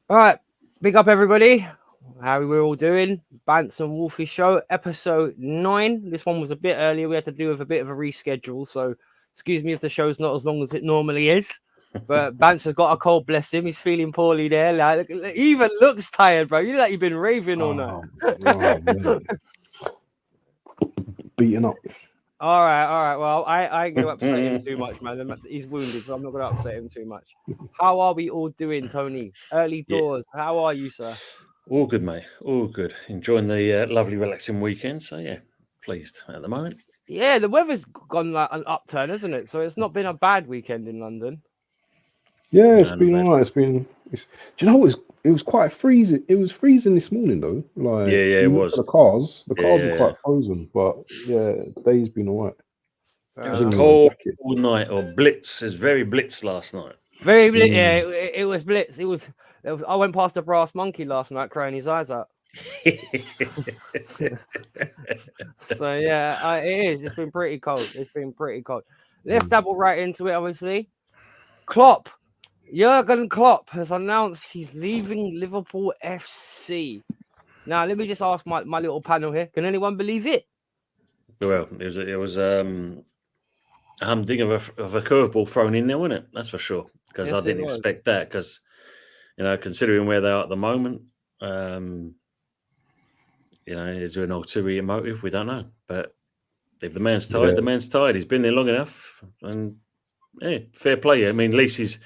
All right, big up everybody. How are we all doing? Bantz and Wolfie show, episode 9. This one was a bit earlier. We had to do with a bit of a reschedule, so excuse me if the show's not as long as it normally is. But Bantz has got a cold, bless him. He's feeling poorly there. Like, he even looks tired, bro. You look like you've been raving all night. Man. Beaten up. All right. Well, I ain't gonna upset him too much, man. He's wounded, so I'm not gonna upset him too much. How are we all doing, Tony? Early Yeah. doors. How are you, sir? All good, mate. All good. Enjoying the lovely, relaxing weekend. So yeah, pleased at the moment. Yeah, the weather's gone like an upturn, isn't it? So it's not been a bad weekend in London. Yeah, it's No, been not bad. alright. Do you know what? It was quite freezing. It was freezing this morning though. Like Yeah, you it look was. at the cars. The cars were Yeah. quite frozen. But yeah, the day's been alright. It was Didn't a need a cold jacket. night or blitz. It was very blitz last night. Very blitz. Yeah, it was blitz. It was. I went past the brass monkey last night, crying his eyes out. So yeah, it is. It's been pretty cold. Let's dabble right into it. Obviously, Klopp, Jurgen Klopp has announced he's leaving Liverpool FC. Now, let me just ask my little panel here. Can anyone believe it? Well, it was a humding of a curveball thrown in there, wasn't it? That's for sure. Because Yes, I didn't it was. expect that. Because considering where they are at the moment, is there an ulterior motive? We don't know. But if the man's tired, Yeah. the man's tired. He's been there long enough, and yeah, fair play. I mean, at least he's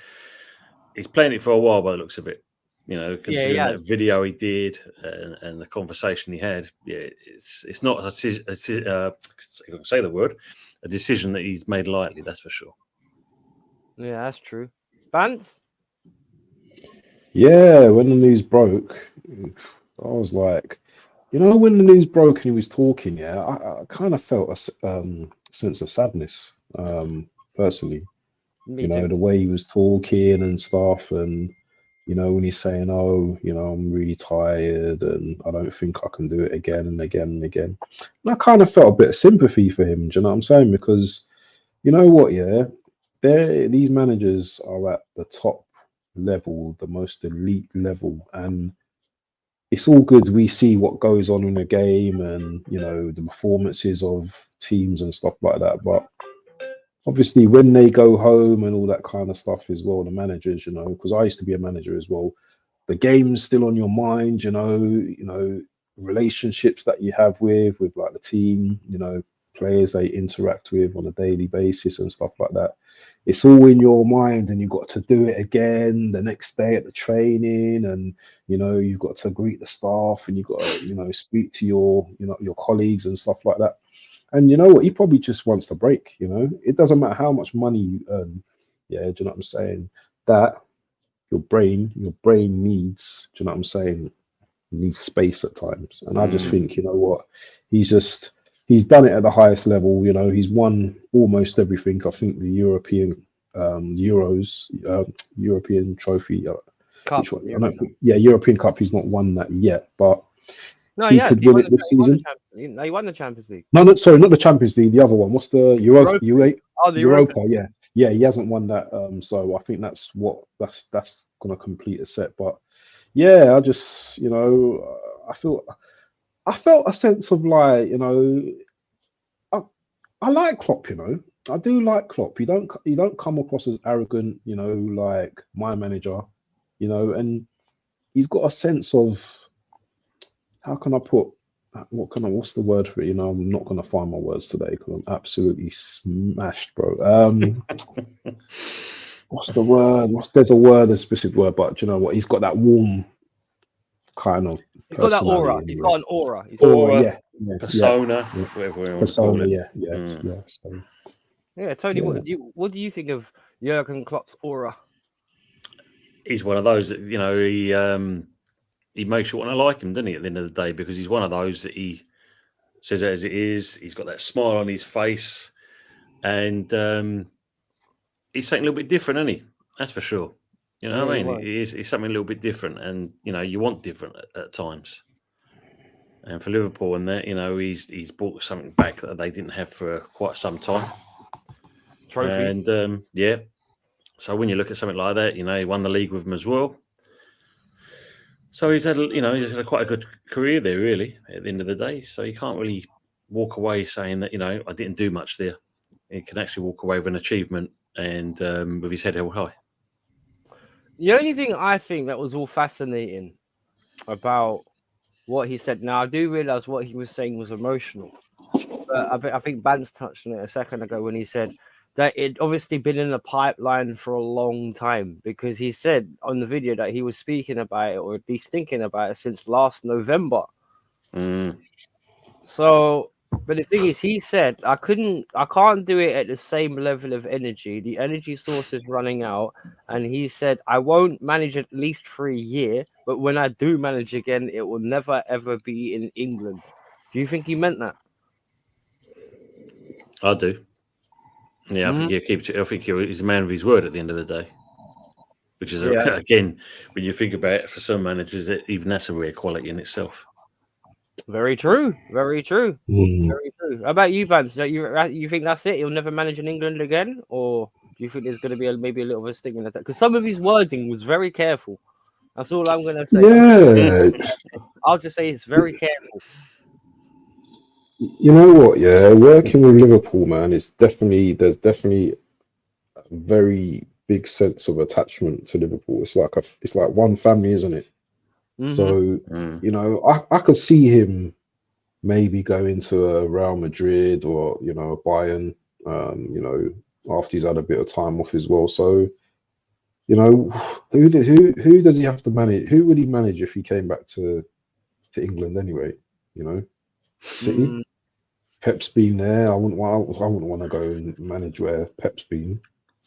playing it for a while by the looks of it. Considering that video he did and the conversation he had, yeah, it's not if I can say the word, a decision that he's made lightly. That's for sure. Yeah, that's true. Bantz? Yeah, when the news broke, I was like, when the news broke and he was talking, yeah, I kind of felt a sense of sadness, personally. Me too. The way he was talking and stuff, and when he's saying, "Oh, I'm really tired and I don't think I can do it again and again and again," and I kind of felt a bit of sympathy for him. Do you know what I'm saying? Because you know what, yeah, these managers are at the top level, the most elite level, and it's all good. We see what goes on in the game and the performances of teams and stuff like that, but obviously when they go home and all that kind of stuff as well, the managers, because I used to be a manager as well, the game's still on your mind, relationships that you have with like the team, players they interact with on a daily basis and stuff like that. It's all in your mind, and you've got to do it again the next day at the training, and you've got to greet the staff, and you've got to speak to your colleagues and stuff like that. And you know what? He probably just wants to break. It doesn't matter how much money you earn. Yeah, do you know what I'm saying? That your brain needs. Do you know what I'm saying? Needs space at times. And I just think, you know what? He's done it at the highest level. He's won almost everything. I think the European Euros, European trophy. Cup. Which one? I don't think. Yeah, European Cup. He's not won that yet, but No, he yeah, could win it this season. He won the Champions League. No, sorry, not the Champions League. The other one. What's the Europa? Oh, the Europa. Yeah. He hasn't won that. So I think that's gonna complete a set. But yeah, I just I felt a sense of like I like Klopp. I do like Klopp. He don't come across as arrogant. Like my manager. And he's got a sense of, how can I put, what's the word for it? I'm not gonna find my words today because I'm absolutely smashed, bro. What's the word? There's a specific word, but do you know what? He's got that warm kind of. He's got that aura. Anyway. He's got an aura. Aura, persona, whatever we want to call it. Yeah. Yeah, Tony, what do you think of Jurgen Klopp's aura? He's one of those that he makes you want to like him, doesn't he? At the end of the day, because he's one of those that he says it as it is. He's got that smile on his face, and he's something a little bit different, isn't he? That's for sure. You know what I mean? He's something a little bit different, and you want different at times. And for Liverpool, and that he's brought something back that they didn't have for quite some time. Trophies. And So when you look at something like that, he won the league with them as well. So he's had quite a good career there, really, at the end of the day. So you can't really walk away saying that, I didn't do much there. He can actually walk away with an achievement and with his head held high. The only thing I think that was all fascinating about what he said, now I do realize what he was saying was emotional, but I think Bantz touched on it a second ago when he said that it obviously been in the pipeline for a long time, because he said on the video that he was speaking about it, or at least thinking about it, since last November. So, but the thing is, he said, I can't do it at the same level of energy. The energy source is running out. And he said, I won't manage at least for a year, but when I do manage again, it will never, ever be in England. Do you think he meant that? I do. Yeah, I think he's a man of his word at the end of the day. Which is, again, when you think about it, for some managers, even that's a rare quality in itself. Very true. Very true. Very true. How about you, Bantz? You think that's it? He'll never manage in England again? Or do you think there's going to be maybe a little bit of a stigma? Because some of his wording was very careful. That's all I'm going to say. Yeah. I'll just say it's very careful. You know what? Yeah, working with Liverpool, man, there's definitely a very big sense of attachment to Liverpool. It's like one family, isn't it? So I could see him maybe going to a Real Madrid or Bayern, after he's had a bit of time off as well. So who does he have to manage? Who would he manage if he came back to England anyway? City. Pep's been there. I wouldn't want to go and manage where Pep's been.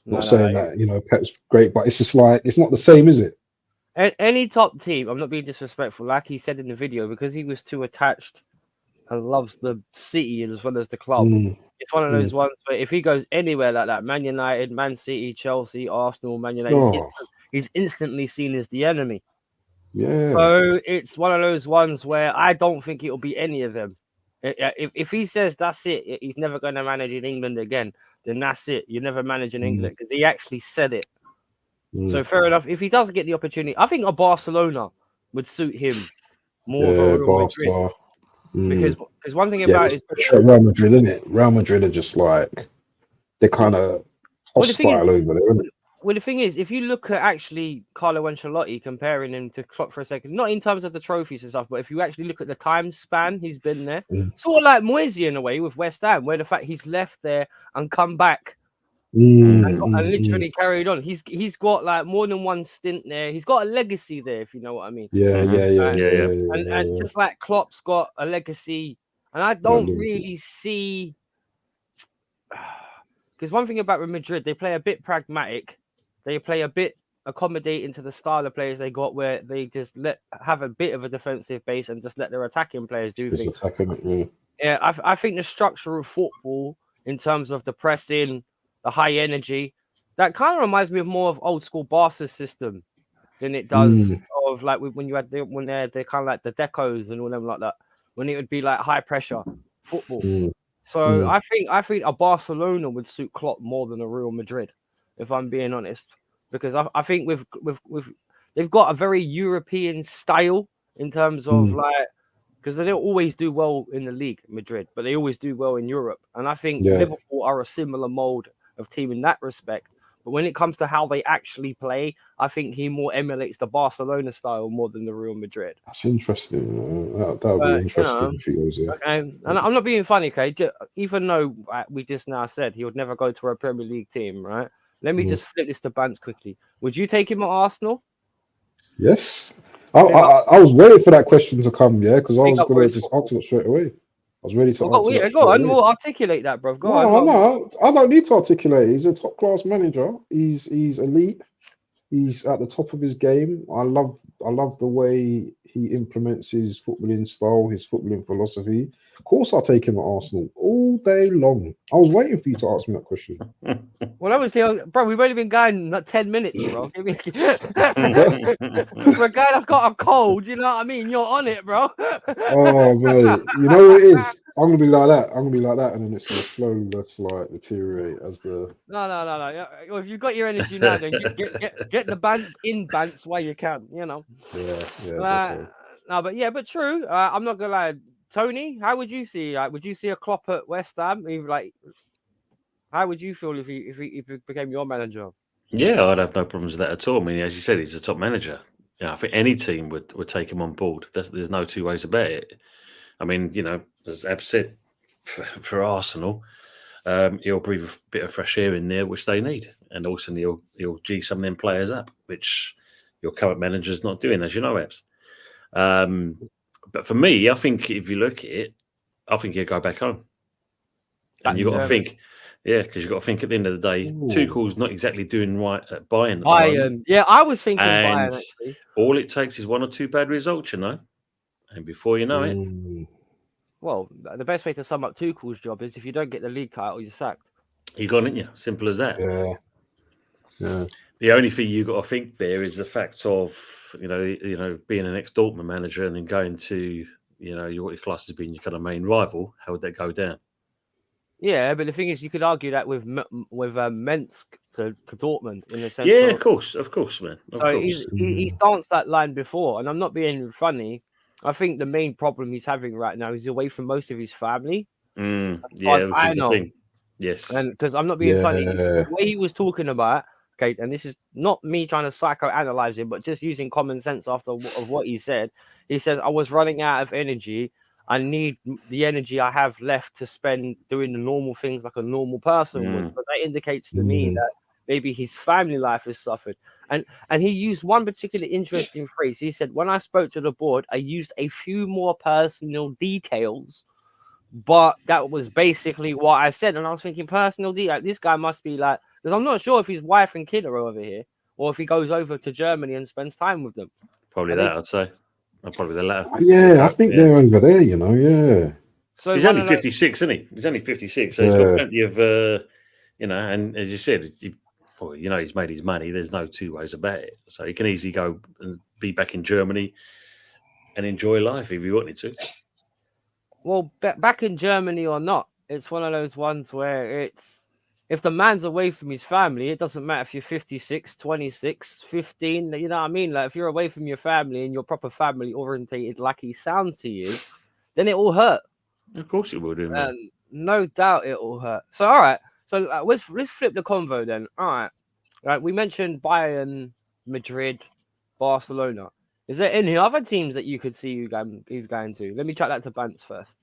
Not saying that Pep's great, but it's just like it's not the same, is it? Any top team, I'm not being disrespectful, like he said in the video, because he was too attached and loves the city as well as the club. It's one of those ones where if he goes anywhere like that, Man United, Man City, Chelsea, Arsenal, Man United, he's instantly seen as the enemy. Yeah. So it's one of those ones where I don't think it'll be any of them. If he says that's it, he's never going to manage in England again, then that's it. You never manage in England, because he actually said it. So fair enough. If he does get the opportunity, I think a Barcelona would suit him more than Real Madrid. Because one thing about it is Real Madrid, isn't it? Real Madrid are just like they're kind of hostile over there, isn't it? Well, the thing is, if you look at actually Carlo Ancelotti, comparing him to Klopp for a second, not in terms of the trophies and stuff, but if you actually look at the time span he's been there, sort of like Moisey in a way with West Ham, where the fact he's left there and come back and literally carried on. He's got like more than one stint there. He's got a legacy there, if you know what I mean. Yeah. And just like Klopp's got a legacy, and I don't really see. Because one thing about Real Madrid, they play a bit pragmatic. They play a bit accommodating to the style of players they got, where they just have a bit of a defensive base and just let their attacking players do things. I think the structure of football, in terms of the pressing, the high energy, that kind of reminds me of more of old school Barca's system than it does of like when you had when they're kind of like the Decos and all them like that, when it would be like high pressure football. So I think a Barcelona would suit Klopp more than a Real Madrid, if I'm being honest, because I think with they've got a very European style in terms of like, because they don't always do well in the league, Madrid, but they always do well in Europe, and I think Liverpool are a similar mold of team in that respect. But when it comes to how they actually play, I think he more emulates the Barcelona style more than the Real Madrid. That's interesting. That would be interesting if he goes there. Okay. And I'm not being funny, okay? Even though we just now said he would never go to a Premier League team, right? Let me just flip this to Bantz quickly. Would you take him at Arsenal? Yes. I was waiting for that question to come, because I was going to just answer it straight away. I was ready to answer. Go on, we'll articulate that, bro. Go on. No, I don't need to articulate. He's a top class manager. He's elite. He's at the top of his game. I love the way he implements his footballing style, his footballing philosophy. Of course, I'll take him at Arsenal all day long. I was waiting for you to ask me that question. Well, obviously, bro, we've only been going 10 minutes, bro. For a guy that's got a cold, you know what I mean? You're on it, bro. Oh, man. You know what it is? I'm gonna be like that. I'm gonna be like that, and then it's gonna slowly just like deteriorate as the. No. Yeah, well, if you've got your energy now, then get the Bantz in Bantz while you can. You know. Yeah, Uh, definitely. no, but yeah, but true. I'm not gonna lie. Tony, how would you see? Like, would you see a Klopp at West Ham? Even, like, how would you feel if he became your manager? Yeah, I'd have no problems with that at all. I mean, as you said, he's a top manager. Yeah, I think any team would take him on board. There's no two ways about it. I mean, as Ab said, for Arsenal, he'll breathe a bit of fresh air in there, which they need, and also he'll G some of them players up, which your current manager's not doing, as you know, Abs. But for me, I think if you look at it, I think he'll go back home. And you've got to think, because you've got to think at the end of the day, Tuchel's not exactly doing right at Bayern. Bayern. Yeah, I was thinking Bayern, actually. All it takes is one or two bad results, and before you know it. Well, the best way to sum up Tuchel's job is if you don't get the league title, you're sacked. You got it, yeah. Simple as that. Yeah. The only thing you got to think there is the fact of being an ex-Dortmund manager and then going to what your class as being your kind of main rival. How would that go down? Yeah, but the thing is, you could argue that with Mensk to Dortmund in the sense. Yeah, of course, man. He's danced that line before, and I'm not being funny. I think the main problem he's having right now is away from most of his family. Yeah, which is the thing. Yes, and because I'm not being funny, the way he was talking about. Okay, and this is not me trying to psychoanalyze him, but just using common sense of what he said. He says, I was running out of energy. I need the energy I have left to spend doing the normal things like a normal person would. So that indicates to me that maybe his family life has suffered. And he used one particular interesting phrase. He said, when I spoke to the board, I used a few more personal details, but that was basically what I said. And I was thinking, personal detail, this guy must be like, because I'm not sure if his wife and kid are over here or if he goes over to Germany and spends time with them. Probably I'd say. Probably the latter. Yeah, I think they're over there, yeah. So he's only 56, isn't he? He's only 56, so he's got plenty of, and as you said, he's made his money. There's no two ways about it. So he can easily go and be back in Germany and enjoy life if he wanted to. Well, back in Germany or not, it's one of those ones where it's, if the man's away from his family, it doesn't matter if you're 56, 26, 15, you know what I mean? Like, if you're away from your family and you're proper family orientated like he sounds to you, then it will hurt. Of course it will do, man. No doubt it will hurt. So, all right. So, let's flip the convo then. All right. We mentioned Bayern, Madrid, Barcelona. Is there any other teams that you could see you going to? Let me track that to Bantz first.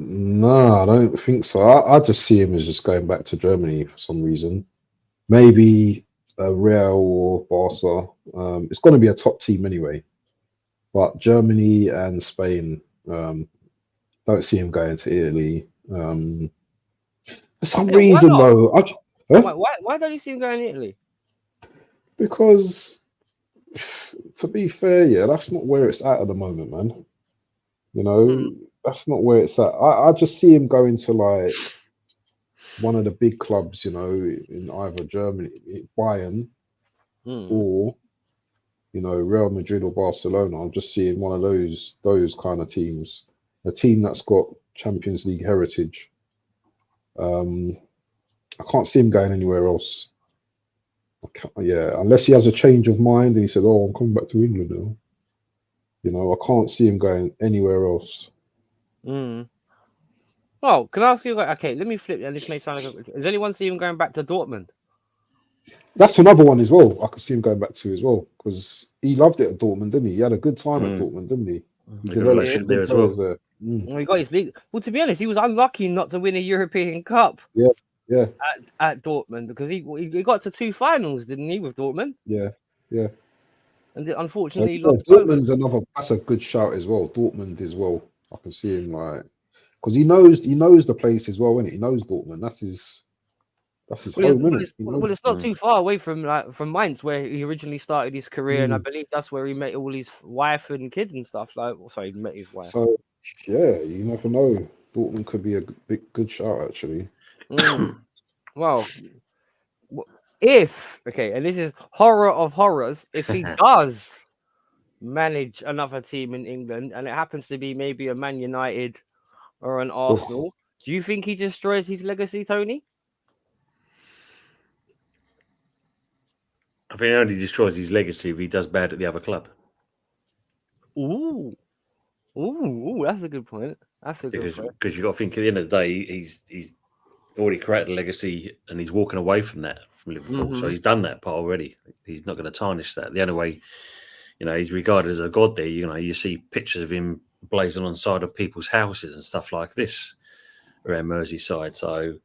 No, I don't think so. I just see him as just going back to Germany for some reason. Maybe Real or Barca. It's going to be a top team anyway. But Germany and Spain, don't see him going to Italy. For some reason, though. Why don't you see him going to Italy? Because, to be fair, that's not where it's at the moment, man. That's not where it's at. I just see him going to like one of the big clubs, in either Germany, Bayern, or Real Madrid or Barcelona. I'm just seeing one of those kind of teams, a team that's got Champions League heritage. I can't see him going anywhere else. Unless he has a change of mind and he said, "Oh, I'm coming back to England now." I can't see him going anywhere else. Well, can I ask you? Okay, let me flip. And this may sound like. Does anyone see him going back to Dortmund? That's another one as well. I could see him going back to as well because he loved it at Dortmund, didn't he? He had a good time at Dortmund, didn't he? He developed some there as well. There. Well, he got his league. Well, to be honest, he was unlucky not to win a European Cup. Yeah. At Dortmund because he got to 2 finals, didn't he, with Dortmund? Yeah. And unfortunately, Dortmund's that's a good shout as well. Dortmund as well. I can see him because he knows the place as well, isn't it? He knows Dortmund. That's his home, isn't it? Well, it's not too far away from Mainz, where he originally started his career, and I believe that's where he met all his wife and kids and stuff. He met his wife. So you never know. Dortmund could be a good shout actually. Well, and this is horror of horrors, if he does manage another team in England and it happens to be maybe a Man United or an Arsenal, do you think he destroys his legacy, Tony? I think he only destroys his legacy if he does bad at the other club. Ooh, that's a good point. Because you've got to think at the end of the day, he's already created a legacy and he's walking away from that from Liverpool. So he's done that part already. He's not going to tarnish that. The only way, he's regarded as a god there. You see pictures of him blazing on the side of people's houses and stuff like this around Merseyside. So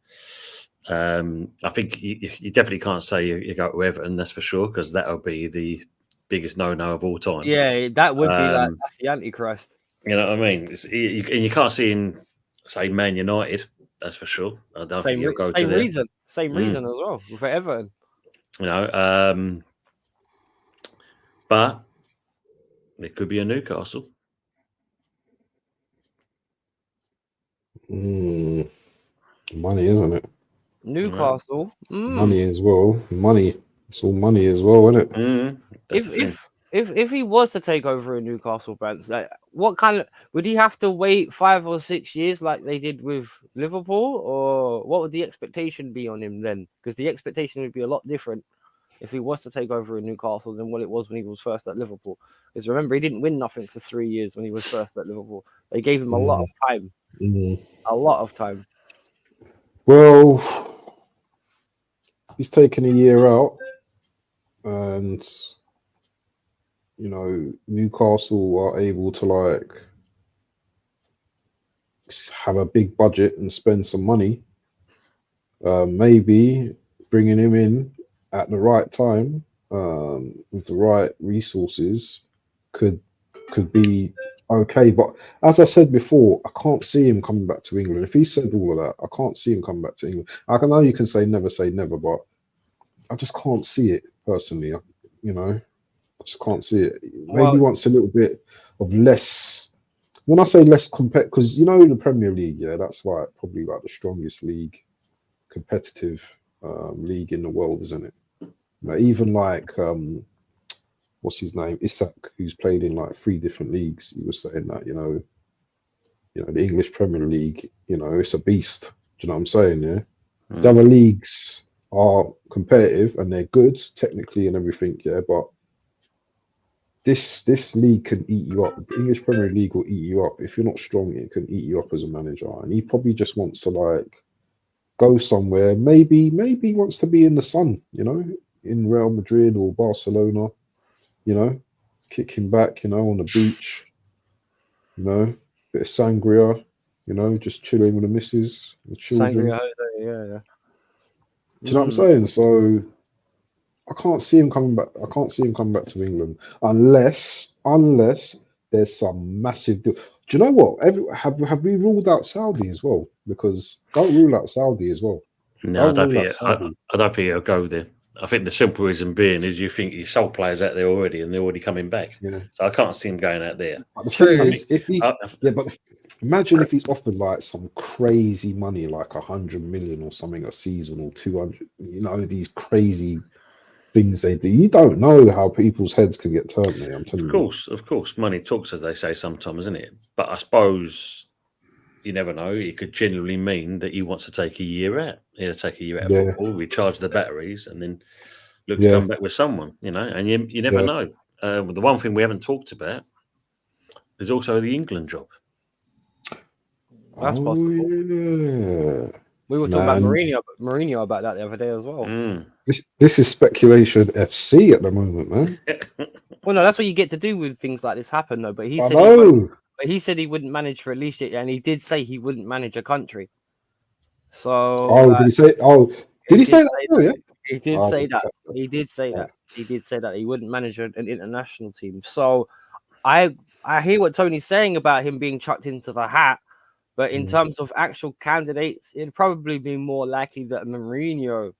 I think you definitely can't say you go to Everton, that's for sure, because that would be the biggest no-no of all time. Yeah, that would be that's the Antichrist. You know what I mean? You can't see him say Man United, that's for sure. I don't think he'll go to there. Same reason as well for Everton. But there could be a Newcastle. Money, isn't it? Newcastle. Money as well. Money. It's all money as well, isn't it? If he was to take over a Newcastle Bantz, like, what kind of would he have to wait 5 or 6 years like they did with Liverpool, or what would the expectation be on him then? Because the expectation would be a lot different if he was to take over a Newcastle than what it was when he was first at Liverpool. Because remember, he didn't win nothing for 3 years when he was first at Liverpool. They gave him a lot of time. A lot of time. Well, he's taken a year out, and Newcastle are able to have a big budget and spend some money. Maybe bringing him in at the right time with the right resources could be okay. But as I said before, I can't see him coming back to England. If he said all of that, I can't see him coming back to England. I know you can say never, but I just can't see it personally. I just can't see it. Maybe wants a little bit of less. When I say less because the Premier League, that's probably the strongest league, competitive league in the world, isn't it? Even what's his name, Isak, who's played in 3 different leagues, he was saying that the English Premier League, it's a beast. Do you know what I'm saying? Yeah, the other leagues are competitive and they're good technically and everything, but this league can eat you up. The English Premier League will eat you up. If you're not strong, it can eat you up as a manager. And he probably just wants to go somewhere. Maybe he wants to be in the sun, in Real Madrid or Barcelona, kicking back, on the beach, bit of sangria, just chilling with the missus, the children. Sangria, yeah. Do you know what I'm saying? So I can't see him coming back. I can't see him coming back to England unless there's some massive deal. Do you know what? Have we ruled out Saudi as well? Because don't rule out Saudi as well. No, I don't think he'll go there. I think the simple reason being is you think he sold players out there already and they're already coming back. Yeah. So I can't see him going out there. But the thing is, but imagine if he's offered some crazy money, 100 million or something a season, or 200. These crazy things they do. You don't know how people's heads can get turned there. I'm telling you. Of course, money talks, as they say sometimes, isn't it? But I suppose you never know. It could genuinely mean that he wants to take a year out. He'll take a year out of football, recharge the batteries, and then look to come back with someone. And you never know. The one thing we haven't talked about is also the England job. That's possible. Yeah. We were talking about Mourinho about that the other day as well. This is speculation FC at the moment, man. Well, no, that's what you get to do when things like this happen, though. But he said he wouldn't manage for at least it, and he did say he wouldn't manage a country. So, did he say? Did he say that? He did say that. He did say that. He did say that he wouldn't manage an international team. So, I hear what Tony's saying about him being chucked into the hat. But in terms of actual candidates, it'd probably be more likely that Mourinho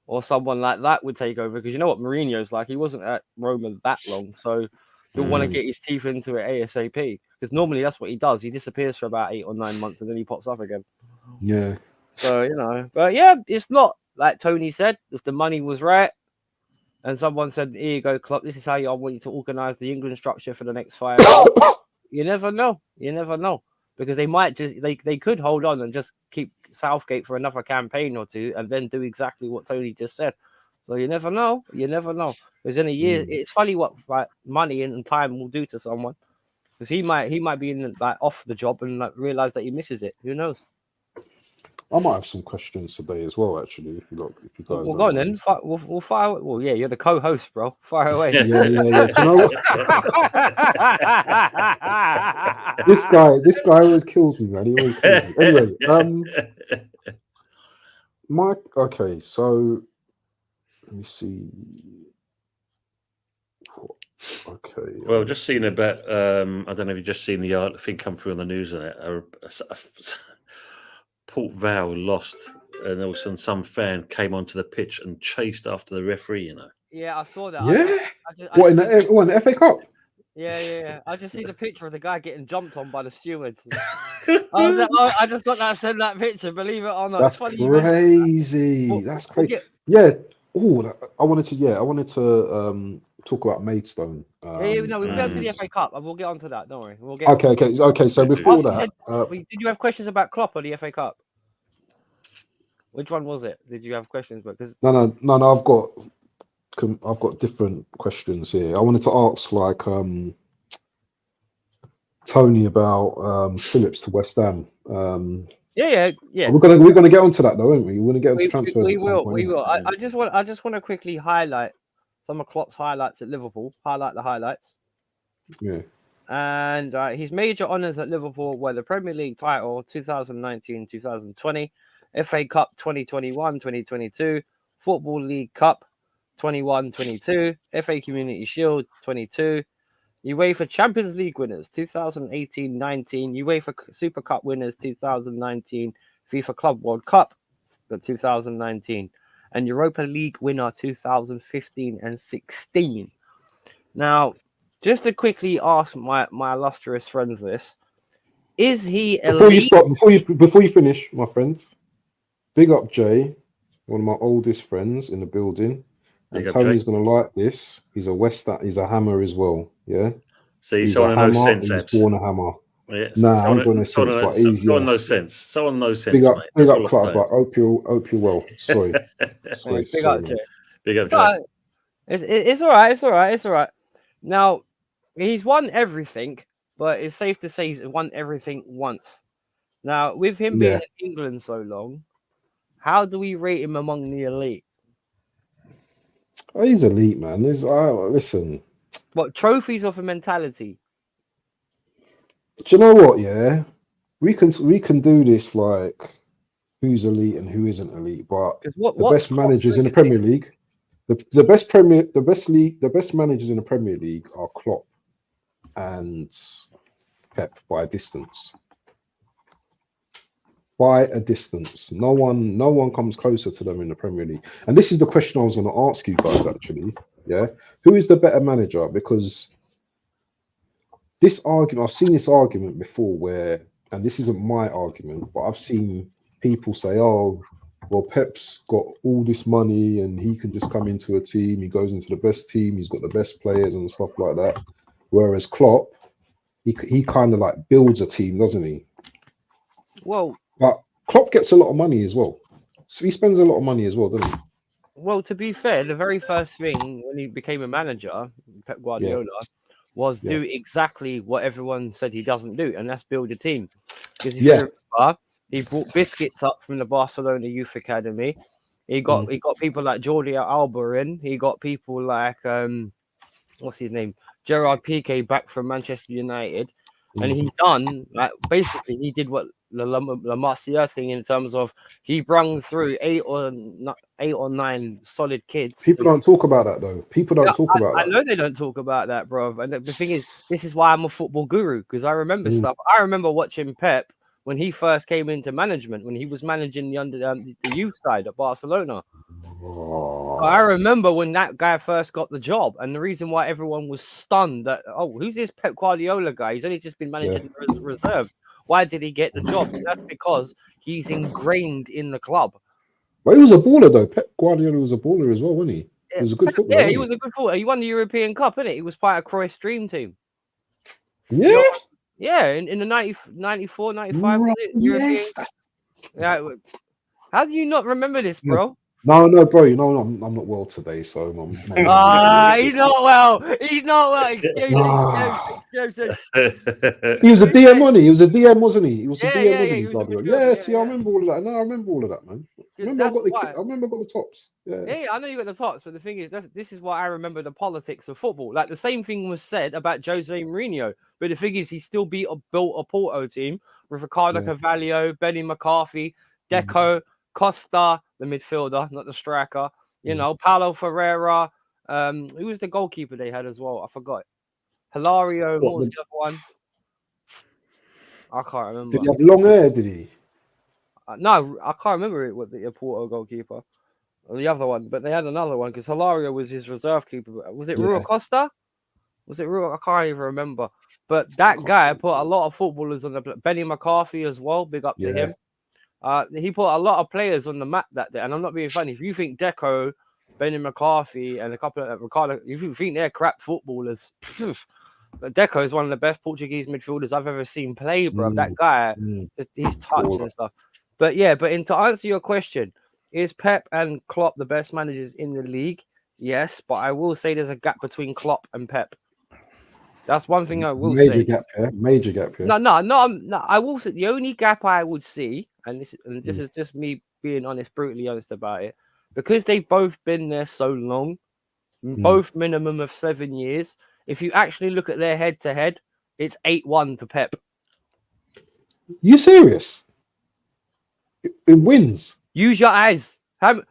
or someone like that would take over. Because you know what Mourinho's like? He wasn't at Roma that long. So he'll want to get his teeth into it ASAP. Because normally that's what he does. He disappears for about 8 or 9 months and then he pops up again. Yeah. So, but yeah, it's not like Tony said, if the money was right, and someone said, "Here you go, Klopp. This is how I want you to organise the England structure for the next 5 years." You never know. You never know, because they might just they could hold on and just keep Southgate for another campaign or two, and then do exactly what Tony just said. So you never know. You never know. Because in a year, it's funny what like money and time will do to someone. Because he might be in like off the job and like realize that he misses it. Who knows? I might have some questions today as well, actually. If you guys Well, don't go on mind. then. We'll fire. Well, yeah, you're the co-host, bro. Fire away. Yeah. Do you know what? This guy always kills me, man. He always kills me. Anyway, okay, so let me see. Okay. Well, just seen about. I don't know if you've just seen the thing come through on the news on it. Port Vale lost, and all of a sudden some fan came onto the pitch and chased after the referee. You know. Yeah, I saw that. Yeah. I What in the FA Cup? Yeah. I just see the picture of the guy getting jumped on by the stewards. I just got that send that picture. Believe it or not, That's funny crazy. That's crazy. Yeah. Oh, I wanted to talk about Maidstone. No, we'll get onto the FA Cup. We'll get onto that. Don't worry. We'll get. Okay. So before that, did you have questions about Klopp or the FA Cup? Which one was it? Did you have questions? Because no. I've got different questions here. I wanted to ask like Tony about Phillips to West Ham. Yeah. We're gonna get onto that though, aren't we? We're gonna get onto transfers. We will. I just want to quickly highlight some of Klopp's highlights at Liverpool. Highlight the highlights. Yeah. And his major honours at Liverpool were the Premier League title 2019-2020, FA Cup 2021-2022, Football League Cup 21-22, FA Community Shield 22, UEFA Champions League winners 2018-19, UEFA Super Cup winners 2019, FIFA Club World Cup 2019, and Europa League winner 2015 and 16. Now, just to quickly ask my illustrious friends this, is he elite? Before you finish, my friends, big up Jay, one of my oldest friends in the building. And Tony's going to like this. He's a hammer as well. Yeah. So he's someone who knows sense. He's born a hammer. Yeah, I ain't going to sense, but he's someone knows sense. Someone knows sense. Big up club, but hope you're well. Sorry. Big up Jay. Big up Jay. It's all right. Now, he's won everything, but it's safe to say he's won everything once. Now, with him being in England so long, how do we rate him among the elite? Oh, he's elite, man. Listen. What, trophies or for mentality? Do you know what? Yeah, we can do this like who's elite and who isn't elite, but the best managers in the Premier League, the best managers in the Premier League are Klopp and Pep by a distance. By a distance. No one comes closer to them in the Premier League. And this is the question I was going to ask you guys actually. Yeah. Who is the better manager? Because this argument, I've seen this argument before where, and this isn't my argument, but I've seen people say, oh, well, Pep's got all this money and he can just come into a team. He goes into the best team. He's got the best players and stuff like that. Whereas Klopp, he kind of like builds a team, doesn't he? Well, but Klopp gets a lot of money as well. So he spends a lot of money as well, doesn't he? Well, to be fair, the very first thing when he became a manager, Pep Guardiola, was do exactly what everyone said he doesn't do, and that's build a team. Because if you remember, he brought biscuits up from the Barcelona Youth Academy. He got people like Jordi Alba in. He got people like what's his name, Gerard Piqué back from Manchester United, and he done like basically he did what La Masia thing in terms of he brung through 8 or 9 solid kids. People don't talk about that though. People don't talk about that. I know they don't talk about that, bro. And the thing is, this is why I'm a football guru, because I remember stuff. I remember watching Pep when he first came into management, when he was managing the youth side at Barcelona. So I remember when that guy first got the job, and the reason why everyone was stunned that, oh, who's this Pep Guardiola guy? He's only just been managing the reserve. Why did he get the job? That's because he's ingrained in the club. But he was a baller though. Pep Guardiola was a baller as well, wasn't he? He was a good footballer. Yeah, he was a good footballer. He won the European Cup, innit? He was part of Cruyff's dream team. Yeah. Yeah, in the 94, 95, Right. was it? European? Yes. Yeah. How do you not remember this, bro? No, bro. You know, I'm not well today, so He's not well. He's not well. Excuse. He was a DM, wasn't he? He was a DM, wasn't he? He was a Yeah, DM, yeah, wasn't yeah, he? he was a Guardiola? midfielder, Yeah, yeah, see, I yeah. remember all of that. No, I remember all of that, man. Remember, I That's why. remember I got the tops. Yeah. Yeah, I know you got the tops, but the thing is, this is why I remember the politics of football. Like the same thing was said about Jose Mourinho, but the thing is, he still built a Porto team with Ricardo Carvalho, Benny McCarthy, Deco, Costa, the midfielder, not the striker. You know, Paulo Ferreira. Who was the goalkeeper they had as well? I forgot. Hilario. What was the other one? I can't remember. Did he have long hair? Did he? No, I can't remember it. What the Porto goalkeeper. The other one, but they had another one because Hilario was his reserve keeper. Was it Rui Costa? Was it Rui? I can't even remember. But that guy put a lot of footballers on the Benny McCarthy as well. Big up to him. He put a lot of players on the map that day. And I'm not being funny. If you think Deco, Benny McCarthy, and a couple of Ricardo, if you think they're crap footballers, Deco is one of the best Portuguese midfielders I've ever seen play, bro. That guy, his touch and stuff. But yeah, to answer your question, is Pep and Klopp the best managers in the league? Yes, but I will say there's a gap between Klopp and Pep. That's one thing I will say. Major gap here. No. I will say the only gap I would see, and this is just me being honest, brutally honest about it, because they've both been there so long, both minimum of 7 years. If you actually look at their head-to-head, it's 8-1 to Pep. You serious? It wins. Use your eyes.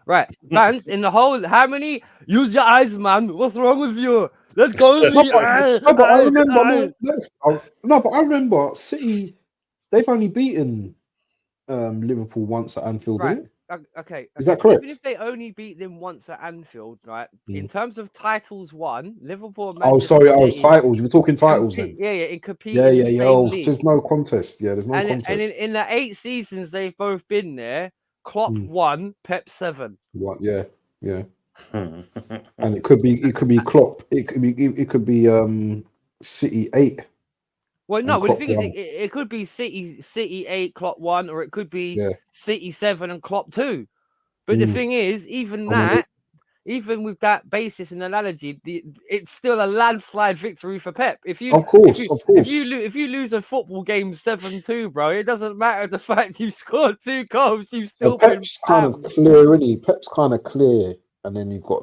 Right, Bantz, in the whole, how many? Use your eyes, man. What's wrong with you? Let's go. But I remember City. They've only beaten Liverpool once at Anfield, right? Isn't it? Okay. Is that correct? Even if they only beat them once at Anfield, right? In terms of titles won, Liverpool. Titles. We're talking titles then. Yeah. It competed in the same league. There's no contest. Yeah, there's no contest. And in the 8 seasons they've both been there, Klopp 1, Pep 7. What? Yeah. And it could be Klopp. It could be City 8. Well, no, but the thing is, it could be City 8, Klopp 1, or it could be City 7 and Klopp 2. But the thing is, even with that basis and analogy, it's still a landslide victory for Pep. If you lose a football game 7-2, bro, it doesn't matter the fact you've scored 2 goals. You've still Pep's kind of clear, isn't he? Pep's kind of clear, and then you've got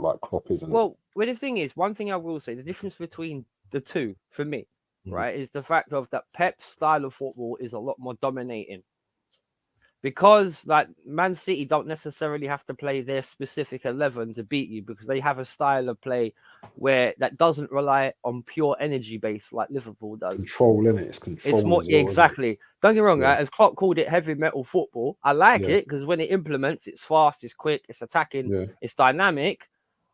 like Klopp, isn't it? Well, the thing is, one thing I will say, the difference between the two for me, right, is the fact of that Pep's style of football is a lot more dominating. Because like Man City don't necessarily have to play their specific 11 to beat you, because they have a style of play where that doesn't rely on pure energy base like Liverpool does. Control, innit? It's control. It's more exactly. Don't get me wrong, right? As Klopp called it, heavy metal football. I like it because when it implements, it's fast, it's quick, it's attacking, it's dynamic.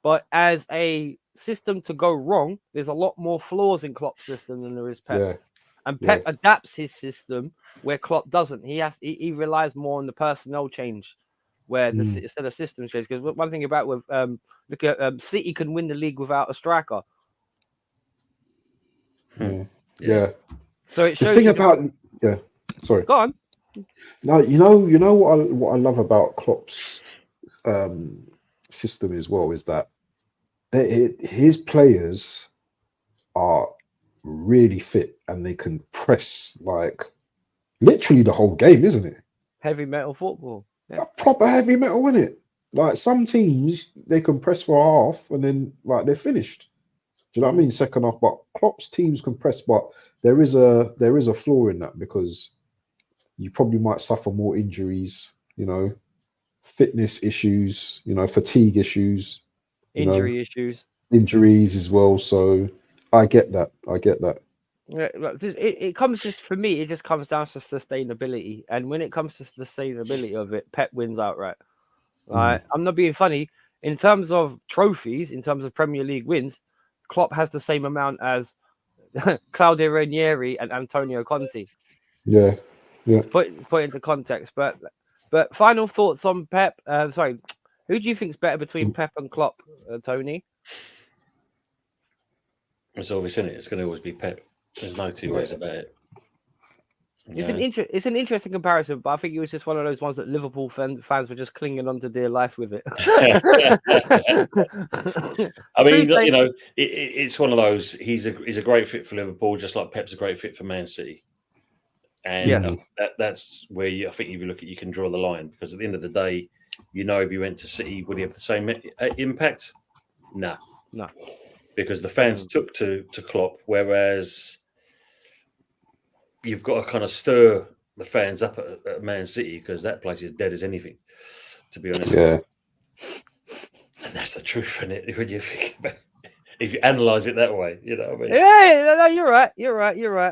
But as a system to go wrong, there's a lot more flaws in Klopp's system than there is Pep. Yeah. And Pep adapts his system where Klopp doesn't. He relies more on the personnel change, where instead of system change. Because one thing about with City can win the league without a striker. Yeah. So it shows. The thing about sorry. Go on. No, you know what I love about Klopp's system as well is that his players are really fit and they can press like literally the whole game, isn't it? Heavy metal football. Yeah. Proper heavy metal, isn't it? Like some teams they can press for a half and then like they're finished. Do you know what I mean? Second half, but Klopp's teams can press, but there is a flaw in that because you probably might suffer more injuries, fitness issues, fatigue issues, injuries as well. So I get that. Yeah, it comes just for me. It just comes down to sustainability, and when it comes to sustainability of it, Pep wins outright. Right? I'm not being funny. In terms of trophies, in terms of Premier League wins, Klopp has the same amount as Claudio Ranieri and Antonio Conte. Yeah. Put into context, but But final thoughts on Pep. Sorry, who do you think's better between Pep and Klopp, Tony? It's obvious, isn't it? It's going to always be Pep. There's no two ways about it. It's an interesting comparison, but I think it was just one of those ones that Liverpool fans were just clinging on to dear life with it. I mean, you know, it's one of those. He's a great fit for Liverpool, just like Pep's a great fit for Man City. And that's where I think if you look at, you can draw the line, because at the end of the day, you know, if you went to City, would he have the same impact? No. Because the fans took to Klopp, whereas you've got to kind of stir the fans up at Man City, because that place is dead as anything, to be honest. Yeah. And that's the truth, isn't it? When you think about it, if you analyse it that way, you know what I mean? Yeah, no, you're right.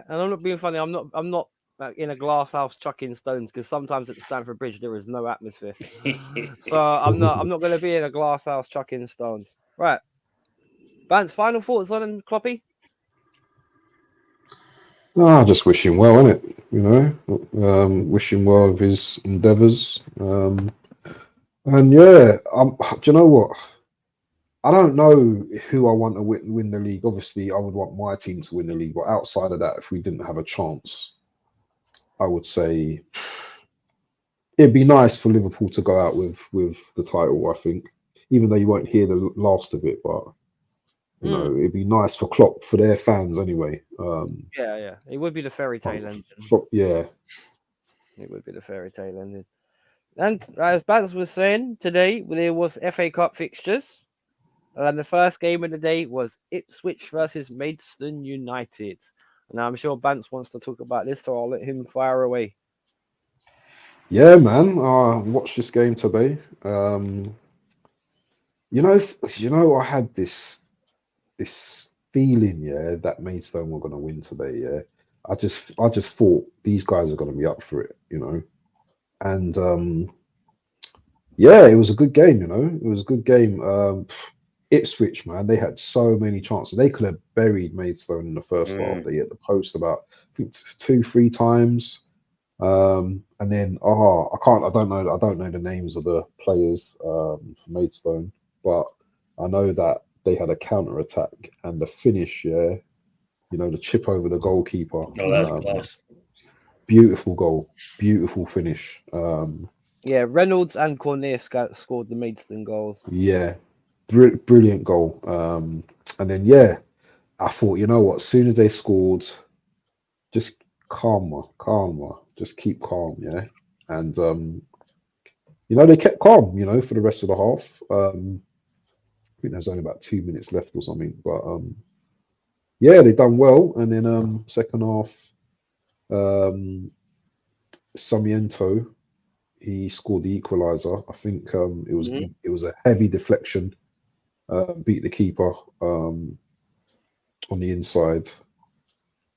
And I'm not being funny. I'm not in a glass house chucking stones, because sometimes at the Stamford Bridge there is no atmosphere. So I'm not going to be in a glass house chucking stones. Right. Bantz, final thoughts on Kloppy? I just wish him well, innit? You know, wish him well with his endeavours. And yeah, do you know what? I don't know who I want to win the league. Obviously, I would want my team to win the league. But outside of that, if we didn't have a chance, I would say it'd be nice for Liverpool to go out with the title, I think. Even though you won't hear the last of it, but you know, it'd be nice for Klopp, for their fans anyway. Yeah. It would be the fairy tale ending. Yeah. It would be the fairy tale ending. And as Bantz was saying, today there was FA Cup fixtures. And the first game of the day was Ipswich versus Maidstone United. Now, I'm sure Bantz wants to talk about this, so I'll let him fire away. Yeah, man. I watched this game today. You know, I had this feeling, yeah, that Maidstone were going to win today. Yeah, I just thought these guys are going to be up for it, you know. And yeah, it was a good game. You know, it was a good game. Ipswich, man, they had so many chances. They could have buried Maidstone in the first half. They hit the post about, I think, 2-3 times. And then I don't know the names of the players for Maidstone, but I know that they had a counter attack and the finish, yeah, you know, the chip over the goalkeeper. Oh, that's class. Beautiful goal, beautiful finish. Yeah, Reynolds and Cornet scored the Maidstone goals. Yeah, brilliant goal. And then yeah, I thought, you know what, as soon as they scored, just calmer, just keep calm, yeah. And you know, they kept calm, you know, for the rest of the half. I think there's only about 2 minutes left or something, but yeah, they done well. And then second half, Samiento, he scored the equaliser. I think it was a heavy deflection, beat the keeper on the inside.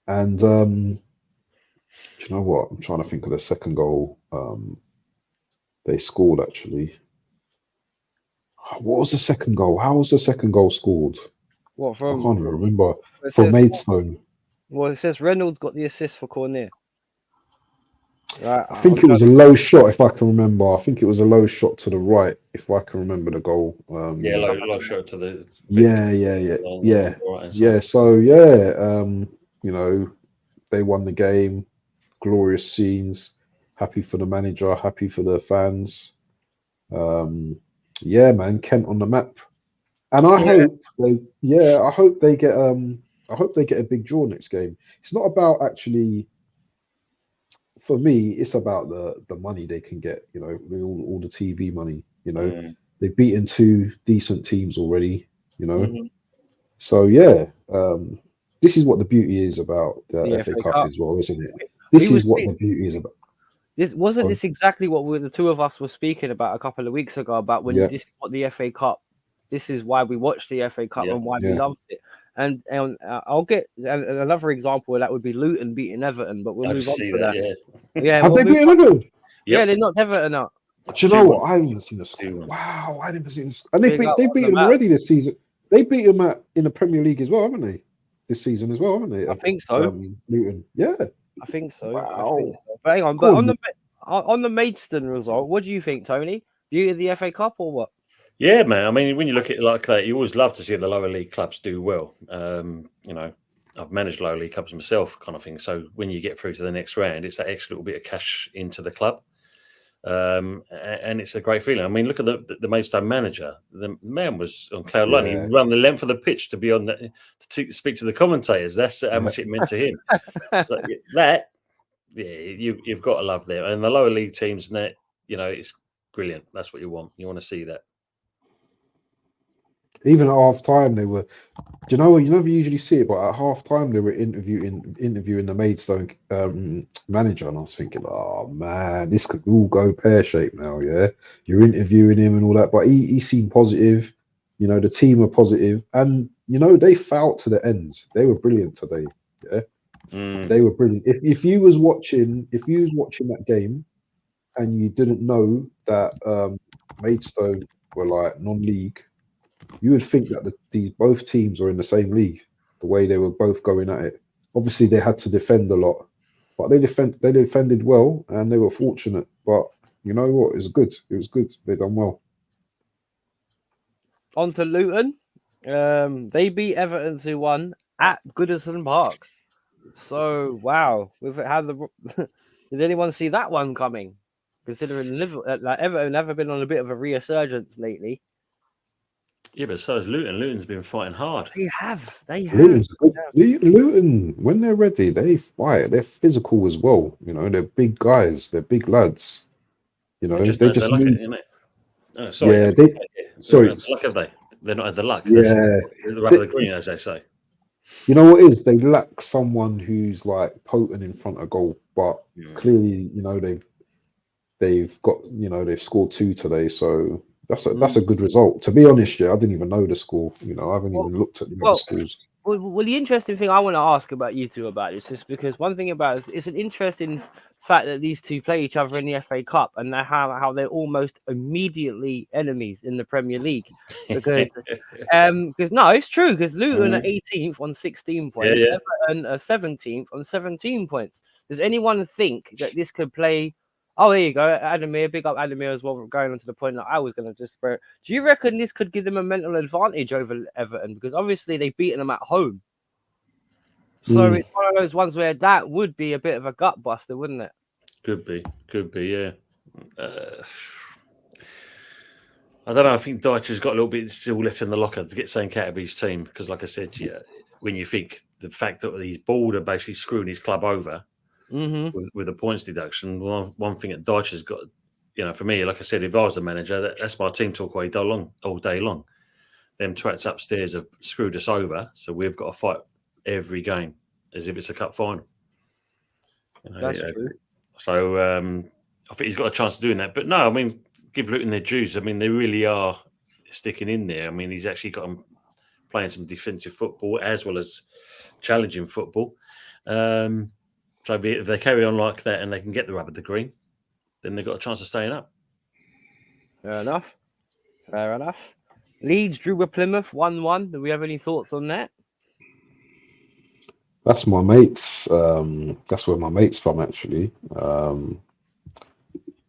And do you know what? I'm trying to think of the second goal they scored, actually. What was the second goal? How was the second goal scored? What, I can't remember. For Maidstone. Well, it says Reynolds got the assist for Cornet. Right, I think it was a low shot, if I can remember. I think it was a low shot to the right, if I can remember the goal. Yeah, low shot to the. Yeah. So yeah, you know, they won the game. Glorious scenes. Happy for the manager. Happy for the fans. Yeah, man, Kent on the map. And I hope they get a big draw next game. It's not about actually. For me, it's about the money they can get, you know, all the TV money, you know. They've beaten 2 decent teams already, you know. So yeah, this is what the beauty is about the FA Cup as well, isn't it? This is what the beauty is about. This wasn't this exactly what the two of us were speaking about a couple of weeks ago, about when this is what the FA Cup, this is why we watched the FA Cup and why we loved it. And I'll get another example of that would be Luton beating Everton, but we'll move on to that. Yeah, have they beaten Everton? Yeah, they knocked Everton out. Do you know what? I haven't even seen this. Wow, I didn't see this. And they beat them already this season. They beat them in the Premier League as well, haven't they? This season as well, haven't they? I think so. Luton, yeah. I think so. Wow. But hang on, but on the Maidstone result, what do you think, Tony? Beauty of the FA Cup or what? Yeah, man. I mean, when you look at it like that, you always love to see the lower league clubs do well. I've managed lower league clubs myself, kind of thing. So when you get through to the next round, it's that extra little bit of cash into the club, and it's a great feeling. I mean, look at the Maidstone manager. The man was on cloud nine. He ran the length of the pitch to be on that to speak to the commentators. That's how much it meant to him. So you've got to love them, and the lower league teams. And that, it's brilliant. That's what you want. You want to see that. Even at half time, they were. Do you know what? You never usually see it, but at half time they were interviewing the Maidstone manager, and I was thinking, oh man, this could all go pear shaped now. Yeah, you're interviewing him and all that, but he seemed positive. The team were positive, and they fought to the end. They were brilliant today. Yeah, they were brilliant. If you was watching that game, and you didn't know that Maidstone were like non-league, you would think that these both teams are in the same league. The way they were both going at it. Obviously, they had to defend a lot, but they defended well, and they were fortunate. But you know what? It was good. It was good. They done well. On to Luton. They beat Everton 2-1 at Goodison Park. So wow, did anyone see that one coming? Considering Everton have been on a bit of a resurgence lately. Yeah, but so has Luton. Luton's been fighting hard. They have. Luton, when they're ready, they fight. They're physical as well. They're big guys. They're big lads. They just need. Sorry. Yeah, sorry. Luck have they? They're not had the luck. Yeah, the rub of the green, as they say. You know what it is? They lack someone who's like potent in front of goal. But clearly, they've got. They've scored 2 today, so. That's a good result. To be honest, I didn't even know the score. I haven't even looked at the other scores. Well, the interesting thing I want to ask about you two about this is because one thing about it's an interesting fact that these two play each other in the FA Cup and how they're almost immediately enemies in the Premier League. Because no, it's true. Because Luton are 18th on 16 points, Everton are 17th on 17 points. Does anyone think that this could play? Oh, there you go. Adamir, big up Adamir as well, going on to the point that I was going to just throw. Do you reckon this could give them a mental advantage over Everton? Because obviously they've beaten them at home. So it's one of those ones where that would be a bit of a gut buster, wouldn't it? Could be, yeah. I don't know. I think Dyche has got a little bit still left in the locker to get something out of his team. Because like I said, when you think the fact that he's bored of basically screwing his club over, with the points deduction, one thing that Dyche has got, for me, like I said, if I was the manager, that's my team talk all day long. Them twats upstairs have screwed us over, so we've got to fight every game as if it's a cup final. That's true. So I think he's got a chance of doing that. But no, I mean, give Luton their dues. I mean, they really are sticking in there. I mean, he's actually got them playing some defensive football as well as challenging football. So if they carry on like that and they can get the rub of the green, then they've got a chance of staying up. Fair enough. Leeds drew with Plymouth 1-1. Do we have any thoughts on that? That's my mates. That's where my mate's from, actually.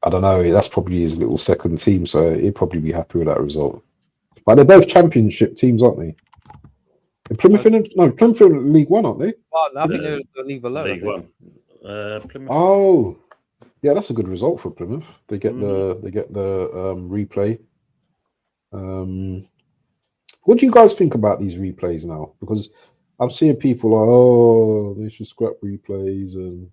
I don't know. That's probably his little second team, so he'd probably be happy with that result. But they're both championship teams, aren't they? Plymouth in League One, aren't they? Well, I think they're League below. League One. Plymouth. Oh, yeah, that's a good result for Plymouth. They get the replay. What do you guys think about these replays now? Because I'm seeing people like, oh, they should scrap replays and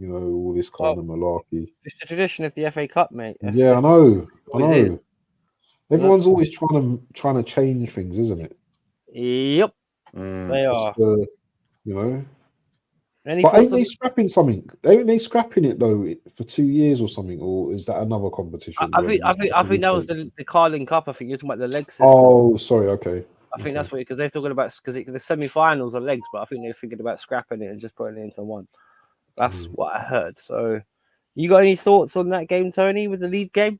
all this kind of malarkey. It's the tradition of the FA Cup, mate. I know. Everyone's always trying to change things, isn't it? Yep. They are. But ain't they scrapping something? Ain't they scrapping it though for 2 years or something? Or is that another competition? I think that was the Carling Cup. I think you're talking about the leg system. Oh, sorry. Okay. I think that's what, because they're talking about, because the semi-finals are legs, but I think they're thinking about scrapping it and just putting it into one. That's what I heard. So, you got any thoughts on that game, Tony, with the Leeds game?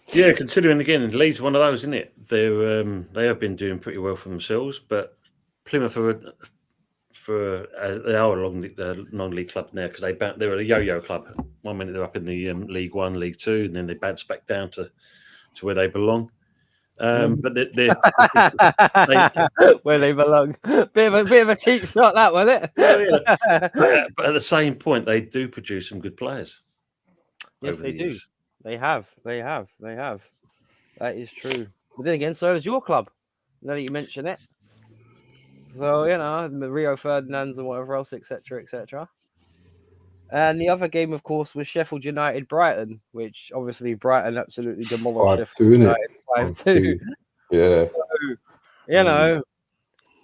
Yeah, considering again, Leeds one of those, isn't it? They have been doing pretty well for themselves, but Plymouth they are a non-league club now because they're a yo-yo club. 1 minute they're up in the League One, League Two, and then they bounce back down to where they belong. But they're where they belong. Bit of a cheap shot, that wasn't it? but at the same point, they do produce some good players. Yes, they do. They have. That is true. But then again, so is your club. Now that you mention it. So, the Rio Ferdinands and whatever else, etc., etc. And the other game, of course, was Sheffield United Brighton, which obviously Brighton absolutely demolished Sheffield United 5-2. Yeah.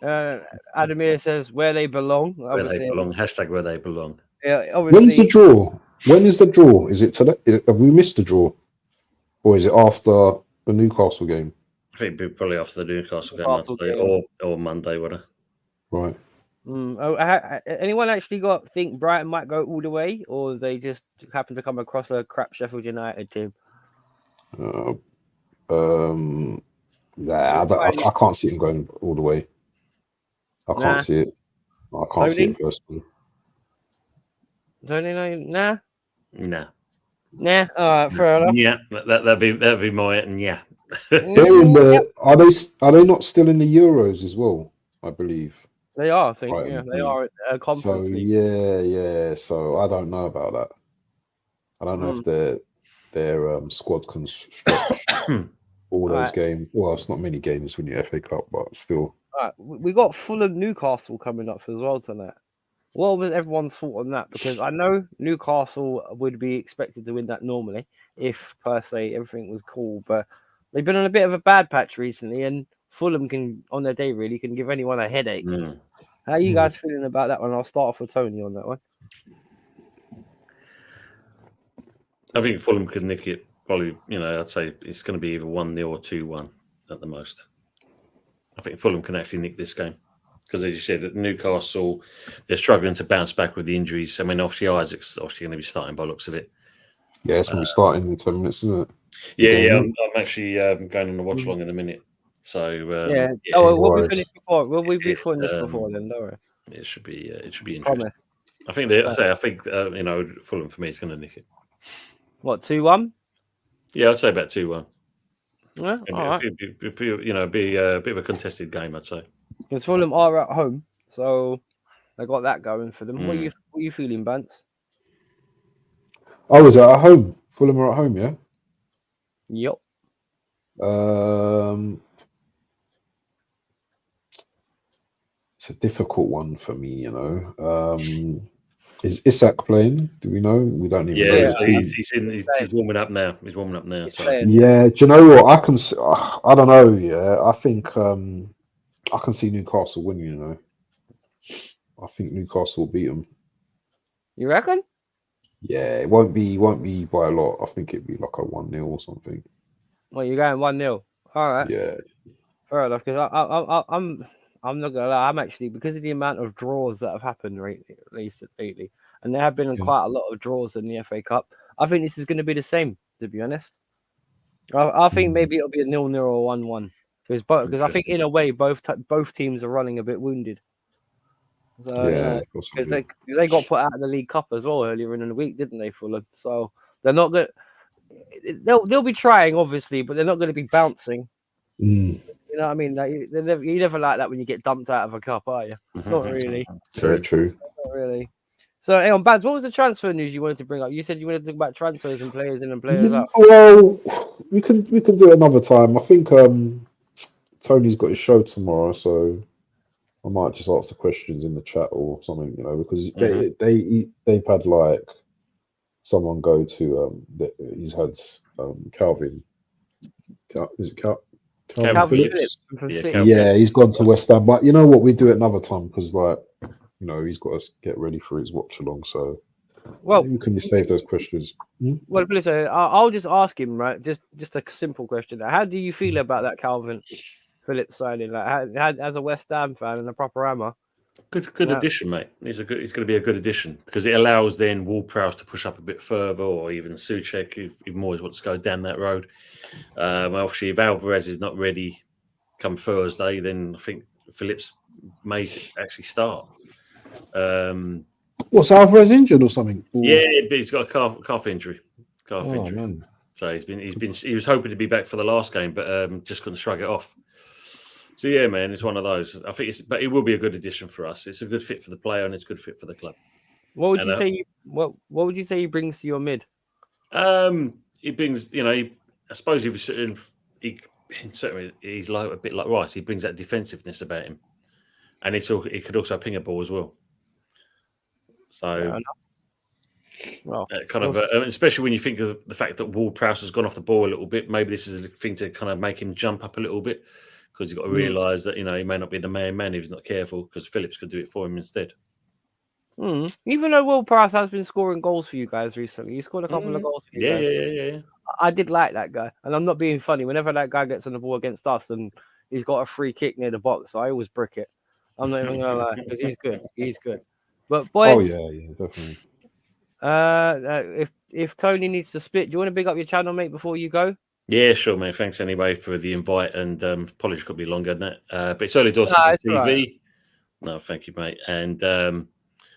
So, Adamir says where they belong. Where they belong. Hashtag where they belong. Yeah, obviously. When's the draw? When is the draw? Is it today? Have we missed the draw? Or is it after the Newcastle game? I think it'd be probably after the Newcastle game, or Monday, whatever. Right. Anyone actually think Brighton might go all the way, or they just happen to come across a crap Sheffield United team? I can't see him going all the way. I can't see it. I can't see it personally. Don't you know? Nah. All right, fair enough. Yeah, that'd be my yeah. Are they not still in the Euros as well? I believe they are. I think they are a conference league. Yeah. So I don't know about that. I don't know if their squad can stretch all those games. Well, it's not many games when you're FA Cup, but still. All right, we got Fulham Newcastle coming up as well tonight. What was everyone's thought on that? Because I know Newcastle would be expected to win that normally, if per se everything was cool, but they've been on a bit of a bad patch recently, and Fulham can, on their day, really can give anyone a headache. How are you guys feeling about that one? I'll start off with Tony on that one. I think Fulham could nick it. Probably, I'd say it's going to be either 1-0 or 2-1 at the most. I think Fulham can actually nick this game. Because as you said, at Newcastle, they're struggling to bounce back with the injuries. I mean, obviously Isaac's obviously going to be starting by the looks of it. Yeah, it's going to be starting in 10 minutes, isn't it? Yeah. I'm actually going on a watch along in a minute. So we'll be finished before. We'll be finished before then, don't worry. It should be interesting. I think Fulham for me is going to nick it. What, 2-1? Yeah, I'd say about 2-1. Yeah, be a bit of a contested game, I'd say. Because Fulham are at home, so they got that going for them. What are you feeling, Bantz? Oh, is it at home? Fulham are at home, yeah? Yep. It's a difficult one for me, Is Isak playing? Do we know? We don't even know. He's warming up now. Yeah, do you know what? I don't know. Yeah, I think I can see Newcastle winning. I think Newcastle will beat them. You reckon? Yeah, it won't be by a lot. I think it'd be like a 1-0 or something. Well, you're going 1-0. All right. Yeah. Fair enough. Because I'm not gonna lie. I'm actually, because of the amount of draws that have happened lately, and there have been quite a lot of draws in the FA Cup. I think this is going to be the same. To be honest, I think maybe it'll be a 0-0 or 1-1. Because I think in a way both teams are running a bit wounded. So, because they got put out of the League Cup as well earlier in the week, didn't they, Fulham? So they're not good. They'll be trying, obviously, but they're not going to be bouncing. You know what I mean? Like, you never like that when you get dumped out of a cup, are you? Not really. Very true. Not really. So, hang on, Bantz, what was the transfer news you wanted to bring up? You said you wanted to talk about transfers and players in and players out. Well, we can do it another time. I think Tony's got his show tomorrow, so I might just ask the questions in the chat or something, because they've had like someone go to he's had Calvin. Is it Calvin Phillips? Yeah, he's gone to West Ham. But you know what? We do it another time because, he's got to get ready for his watch along. So, you can just save those questions. Well, listen, I'll just ask him, right? Just a simple question. How do you feel about that Calvin Phillips signing? Like, as a West Ham fan and a proper hammer. Good addition, mate. He's going to be a good addition because it allows then Ward-Prowse to push up a bit further, or even Souček if Moyes wants to go down that road. Obviously, if Alvarez is not ready come Thursday, then I think Phillips may actually start. What's Alvarez injured or something? Or... Yeah, but he's got a calf injury. Oh, man. So he was hoping to be back for the last game, but just couldn't shrug it off. So yeah, man, it's one of those. I think but it will be a good addition for us. It's a good fit for the player and it's a good fit for the club. What would you say? What would you say he brings to your mid? He brings, I suppose if he's like a bit like Rice. He brings that defensiveness about him, and he could also ping a ball as well. So, especially when you think of the fact that Ward-Prowse has gone off the ball a little bit, maybe this is a thing to kind of make him jump up a little bit because you've got to realise that he may not be the man if he's not careful because Phillips could do it for him instead. Even though Ward-Prowse has been scoring goals for you guys recently, he scored a couple of goals for you guys. Yeah. I did like that guy, and I'm not being funny. Whenever that guy gets on the ball against us and he's got a free kick near the box, I always brick it. I'm not even gonna lie because he's good. He's good. But boys, definitely. If Tony needs to split, do you want to big up your channel, mate, before you go? Yeah, sure, mate. Thanks anyway for the invite, and apologies could be longer than that. But it's Early Doors TV. Right. No, thank you, mate. And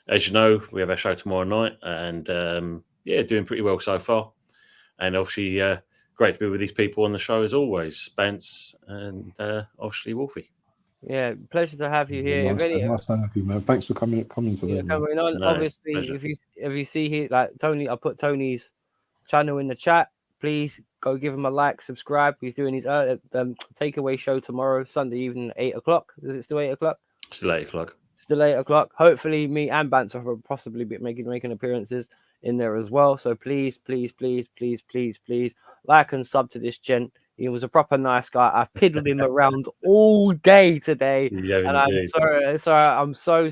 as you know, we have our show tomorrow night, and doing pretty well so far. And obviously, great to be with these people on the show as always, Bantz and obviously Wolfie. Yeah, pleasure to have you here. Nice to have you, man. Thanks for coming today. Coming on. No, obviously, pleasure. if you see here, like Tony, I put Tony's channel in the chat. Please go give him a like, subscribe. He's doing his takeaway show tomorrow, Sunday evening at 8 o'clock. Is it still 8 o'clock? Still 8 o'clock. Still 8 o'clock. Hopefully, me and Bantz will possibly be making appearances in there as well. So please like and sub to this gent. He was a proper nice guy. I piddled him around all day today. Yeah, and I'm sorry. I'm so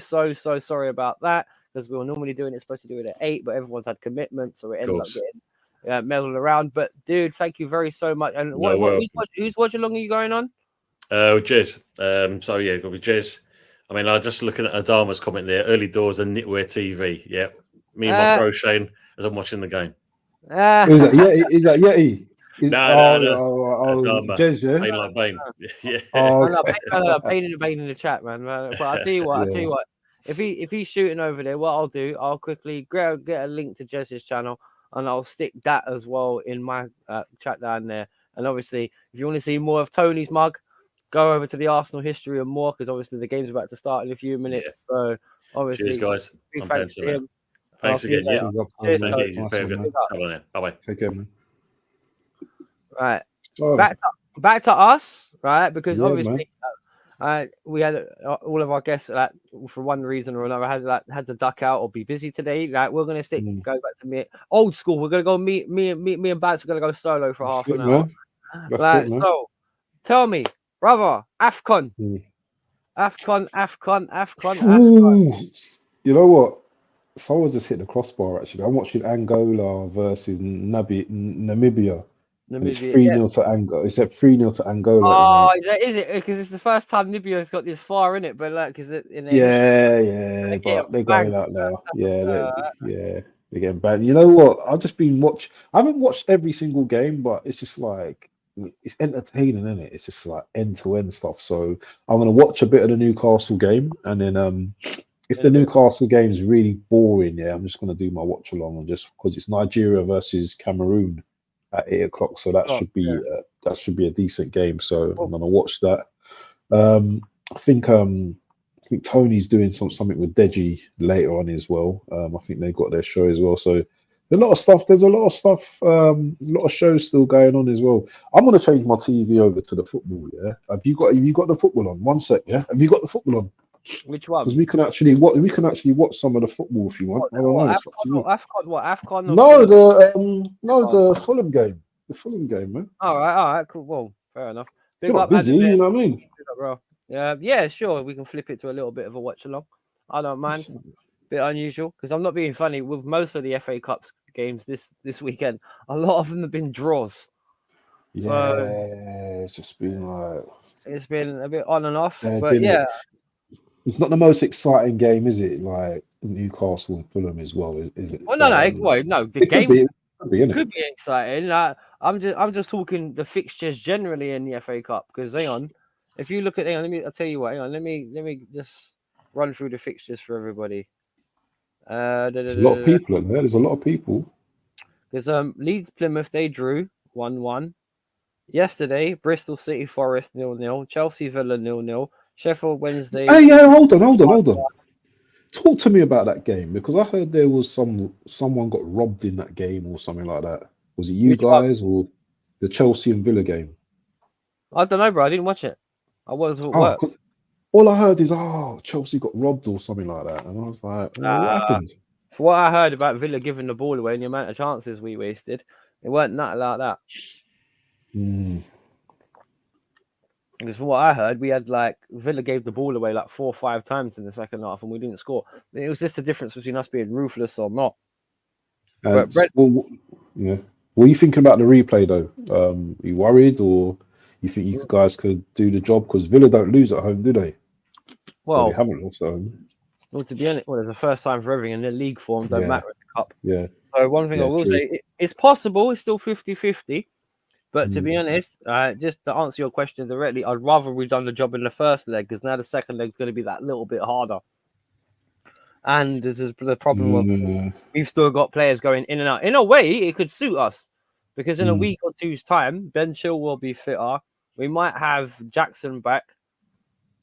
sorry about that because we were normally supposed to do it at 8, but everyone's had commitments, so it ended up getting meddled around. But dude, thank you so much. And who's watch along are you going on? Jez. So yeah, got to be Jez. I mean, I'm just looking at Adama's comment there. Early Doors and Knitwear TV. Yeah, me and my bro Shane as I'm watching the game. Is that Yeti? Is that Yeti? No. Jez, yeah? Bane like Bane. Yeah. Bane in the chat, man. But I'll tell you what. If he's shooting over there, what I'll do, I'll quickly get a link to Jez's channel, and I'll stick that as well in my chat down there. And obviously, if you want to see more of Tony's mug, go over to the Arsenal history and more, because obviously the game's about to start in a few minutes. Yeah. So obviously, cheers, guys. Thanks to him. Thanks again. Yeah. Cheers, Bye-bye. Take care, man. Right. Back to us, right? Because obviously we had all of our guests for one reason or another had to duck out or be busy today. Like we're gonna go back to me old school. We're gonna go me and Bantz are gonna go solo for half an hour. So tell me, brother, AFCON. You know what? Someone just hit the crossbar. Actually, I'm watching Angola versus Namibia. It's 3-0 to Angola. It's at 3-0 to Angola. Oh, is it? Because it's the first time Namibia's got this far in it, but is it in but they're going out now. They're getting banned. You know what? I haven't watched every single game, but it's just like it's entertaining, isn't it? It's just like end-to-end stuff. So I'm gonna watch a bit of the Newcastle game, and then if the Newcastle game is really boring, I'm just gonna do my watch along, and just because it's Nigeria versus Cameroon at 8 o'clock, so that should be a decent game. So I'm gonna watch that. I think Tony's doing something with Deji later on as well. I think they got their show as well. So there's a lot of stuff. There's a lot of stuff. A lot of shows still going on as well. I'm gonna change my TV over to the football. Yeah, have you got the football on? One sec. Yeah, have you got the football on? Which one? Because we can actually watch some of the football if you want. I don't know. AFCON? The Fulham game. The Fulham game, man. All right, cool. Well, fair enough. You're not busy, you know what I mean? Bro. Yeah, sure. We can flip it to a little bit of a watch along. I don't mind. Bit unusual because I'm not being funny. With most of the FA Cups games this weekend, a lot of them have been draws. Yeah, so, it's just been like it's been a bit on and off, It's not the most exciting game, is it? Like Newcastle and Fulham as well, is it? Well, no. The game could be exciting. I'm just talking the fixtures generally in the FA Cup. Because hang on, if you look at I'll tell you what. Hang on, let me just run through the fixtures for everybody. There's a lot of people in there. There's a lot of people. Because Leeds Plymouth, they drew 1-1. Yesterday, Bristol City Forest 0-0, Chelsea Villa 0-0, Sheffield Wednesday. Hey, yeah, hold on. Talk to me about that game, because I heard there was someone got robbed in that game or something like that. Was it you Which one? guys or the Chelsea and Villa game? I don't know, bro. I didn't watch it. I was at work. 'Cause all I heard is, Chelsea got robbed or something like that, and I was like, what happened? For what I heard about Villa giving the ball away and the amount of chances we wasted, it weren't nothing like that. Because from what I heard, we had Villa gave the ball away 4 or 5 times in the second half, and we didn't score. It was just the difference between us being ruthless or not. What are you thinking about the replay though? Are you worried, or you think you guys could do the job? Because Villa don't lose at home, do they? Well, they haven't lost at home. Well, to be honest, it's the first time for everything, and the league form don't matter in the cup. Yeah. So one thing I will say, it's possible. It's still 50-50. But to be honest, just to answer your question directly, I'd rather we've done the job in the first leg, because now the second leg is going to be that little bit harder. And this is the problem of we've still got players going in and out. In a way, it could suit us, because in a week or two's time, Ben Chilwell will be fitter. We might have Jackson back.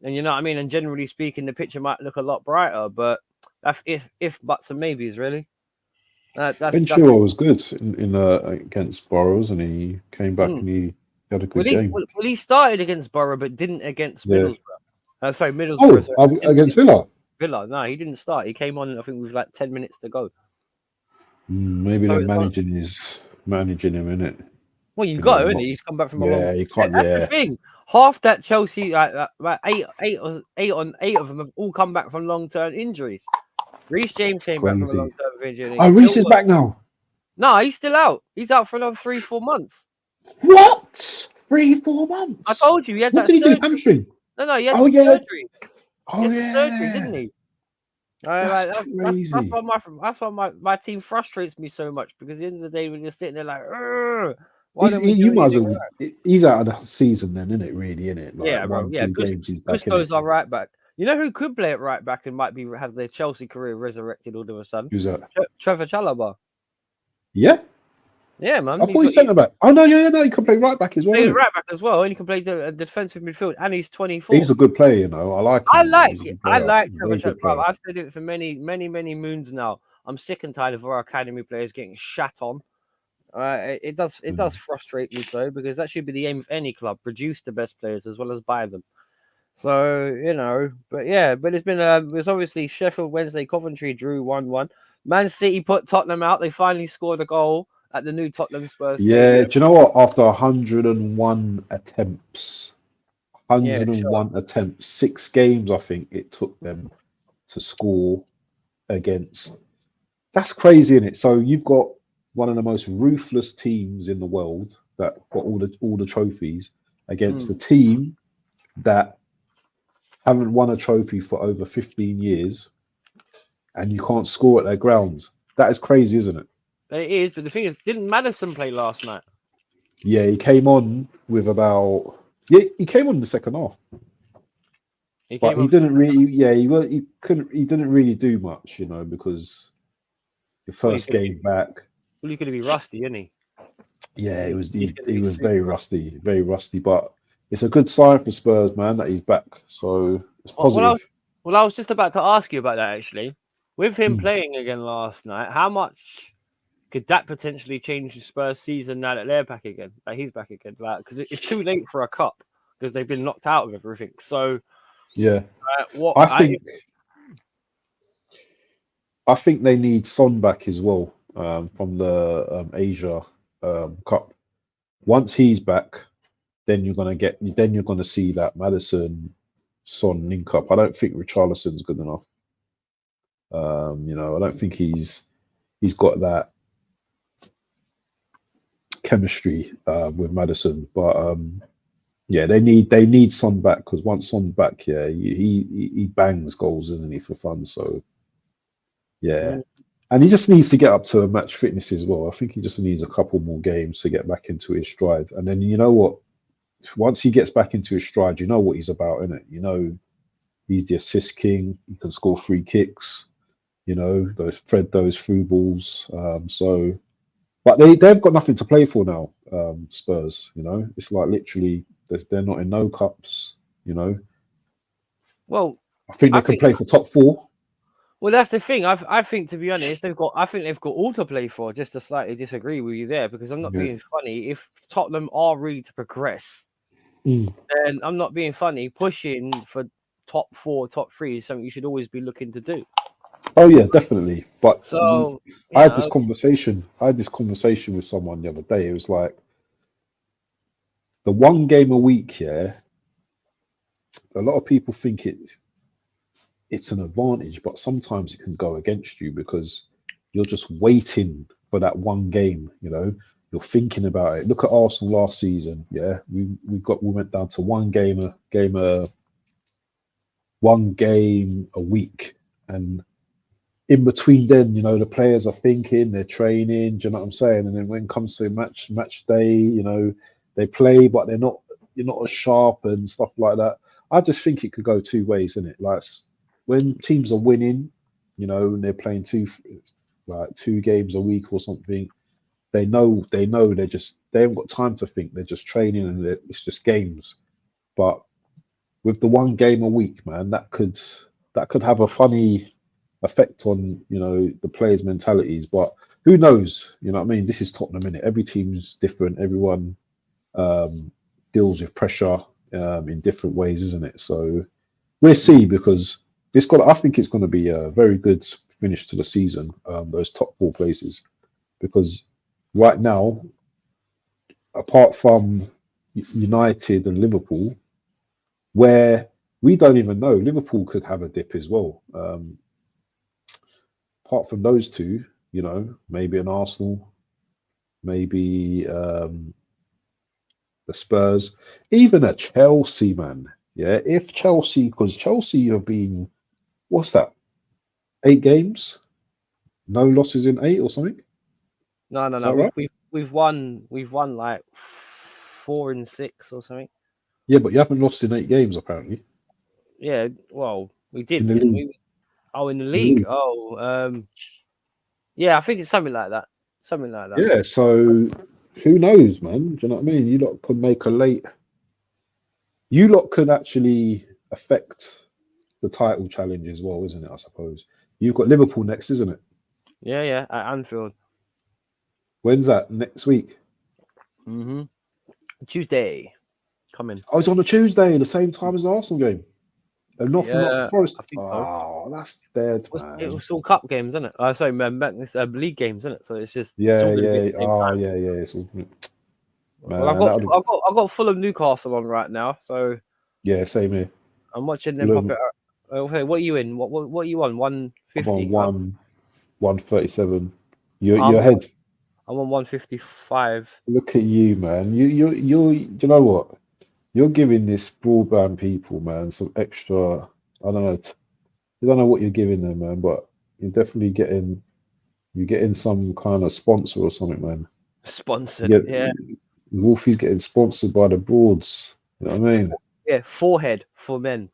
And you know what I mean? And generally speaking, the picture might look a lot brighter. But that's if buts and maybes, really. Ben Chilwell was good in against Borough, and he came back and he had a good game. Well, he started against Borough, but didn't against Middlesbrough. Middlesbrough. Against Villa? Villa. No, he didn't start. He came on, I think, with 10 minutes to go. Maybe they're managing him, innit? Well, you got him, innit? He's come back from a long... you can't. That's the thing. Half that Chelsea, about eight of them have all come back from long-term injuries. Reece James came back from a long-term injury. Oh, Reece is back now? No, he's still out. He's out for another 3-4 months. What? 3-4 months? I told you, he had that surgery. What did he do, hamstring? No, he had the surgery. Oh, he had the surgery, didn't he? That's why my team frustrates me so much, because at the end of the day, when you're sitting there he's out of the season then, isn't it? Really, isn't it? Bro. Games, he's back. Gusto's our right back. You know who could play at right back and might have their Chelsea career resurrected all of a sudden? Who's that? Trevor Chalobah. Yeah. Yeah, man. I thought he's centre back. Oh no, he can play right back as well. He's right back as well, and he can play the defensive midfield, and he's 24. He's a good player, you know. I like Trevor Chalobah. I've said it for many moons now. I'm sick and tired of our academy players getting shat on. It does frustrate me so, because that should be the aim of any club: produce the best players as well as buy them. So but it's been there's obviously Sheffield Wednesday, Coventry drew 1-1. Man City put Tottenham out. They finally scored a goal at the new Tottenham Spurs. Yeah, do you know what? After 101 attempts, 6 games, I think it took them to score against. That's crazy, isn't it? So you've got one of the most ruthless teams in the world that got all the trophies against the team that haven't won a trophy for over 15 years, and you can't score at their grounds. That is crazy, isn't it? It is, but the thing is, didn't Maddison play last night? Yeah, he came on with about... Yeah, he came on in the second half. He didn't really... Yeah, he didn't really do much, because the first game back... Well, he could be rusty, isn't he? Yeah, he was very rusty, but it's a good sign for Spurs, man, that he's back. So it's positive. Well, I was just about to ask you about that, actually. With him playing again last night, how much could that potentially change the Spurs season now that they're back again? He's back again, because it's too late for a cup, because they've been knocked out of everything. So, yeah, I think they need Son back as well from the Asia Cup. Once he's back, then you're gonna see that Maddison Son link up. I don't think Richarlison's good enough. I don't think he's got that chemistry with Maddison. But they need Son back, because once Son's back, he bangs goals, isn't he, for fun? So and he just needs to get up to match fitness as well. I think he just needs a couple more games to get back into his stride. And then you know what? Once he gets back into his stride, you know what he's about, innit? He's the assist king. He can score free kicks. those through balls. But they've got nothing to play for now. Spurs, it's like literally they're not in no cups. Well, I think they can play for top 4. Well, that's the thing. I think, to be honest, I think they've got all to play for. Just to slightly disagree with you there, because I'm not being funny. If Tottenham are really to progress, then I'm not being funny. Pushing for top 4, top 3 is something you should always be looking to do. Oh yeah, definitely. But So I had this conversation. With someone the other day. It was like the one game a week. Yeah, a lot of people think it's an advantage, but sometimes it can go against you because you're just waiting for that one game. You're thinking about it. Look at Arsenal last season. Yeah, we went down to one game a week, and in between then, the players are thinking, they're training. Do you know what I'm saying? And then when it comes to match day, they play, but you're not as sharp and stuff like that. I just think it could go two ways, isn't it? Like when teams are winning, and they're playing two games a week or something, they know they haven't got time to think. They're just training and it's just games. But with the one game a week, man, that could have a funny effect on the players' mentalities. But who knows? You know what I mean? This is Tottenham, innit? Every team's different. Everyone deals with pressure in different ways, isn't it? So we'll see, because I think it's going to be a very good finish to the season. Those top 4 places, because right now, apart from United and Liverpool, where we don't even know, Liverpool could have a dip as well. Apart from those two, maybe an Arsenal, maybe the Spurs, even a Chelsea, man. Yeah, if Chelsea, because Chelsea have been, what's that, 8 games, no losses in 8 or something. No. Right? We've won like 4 and 6 or something. Yeah, but you haven't lost in 8 games apparently. Yeah, well, we did, in the didn't league. we? Oh, in the league. Yeah, I think it's something like that. Yeah, so who knows, man? Do you know what I mean? You lot could make you lot could actually affect the title challenge as well, isn't it? I suppose you've got Liverpool next, isn't it? Yeah, at Anfield. When's that? Next week? Tuesday. Coming. Oh, it's on a Tuesday, the same time as the Arsenal game. And Nottingham Forest. I think so. Oh, that's dead, man. It was all cup games, isn't it? Sorry, man, it's league games, isn't it? So it's just Yeah. Oh, yeah. It's all, man, well, I've got Fulham Newcastle on right now, so yeah, same here. I'm watching them pop it up. Okay, what are you in? What are you on? 150. I'm on 137. You're ahead. I'm on 155. Look at you, man. You know what? You're giving this broadband people, man, some extra. I don't know. I don't know what you're giving them, man, but you're definitely getting some kind of sponsor or something, man. Sponsored, yeah. Wolfie's getting sponsored by the Broads. You know what I mean? Yeah, forehead for men.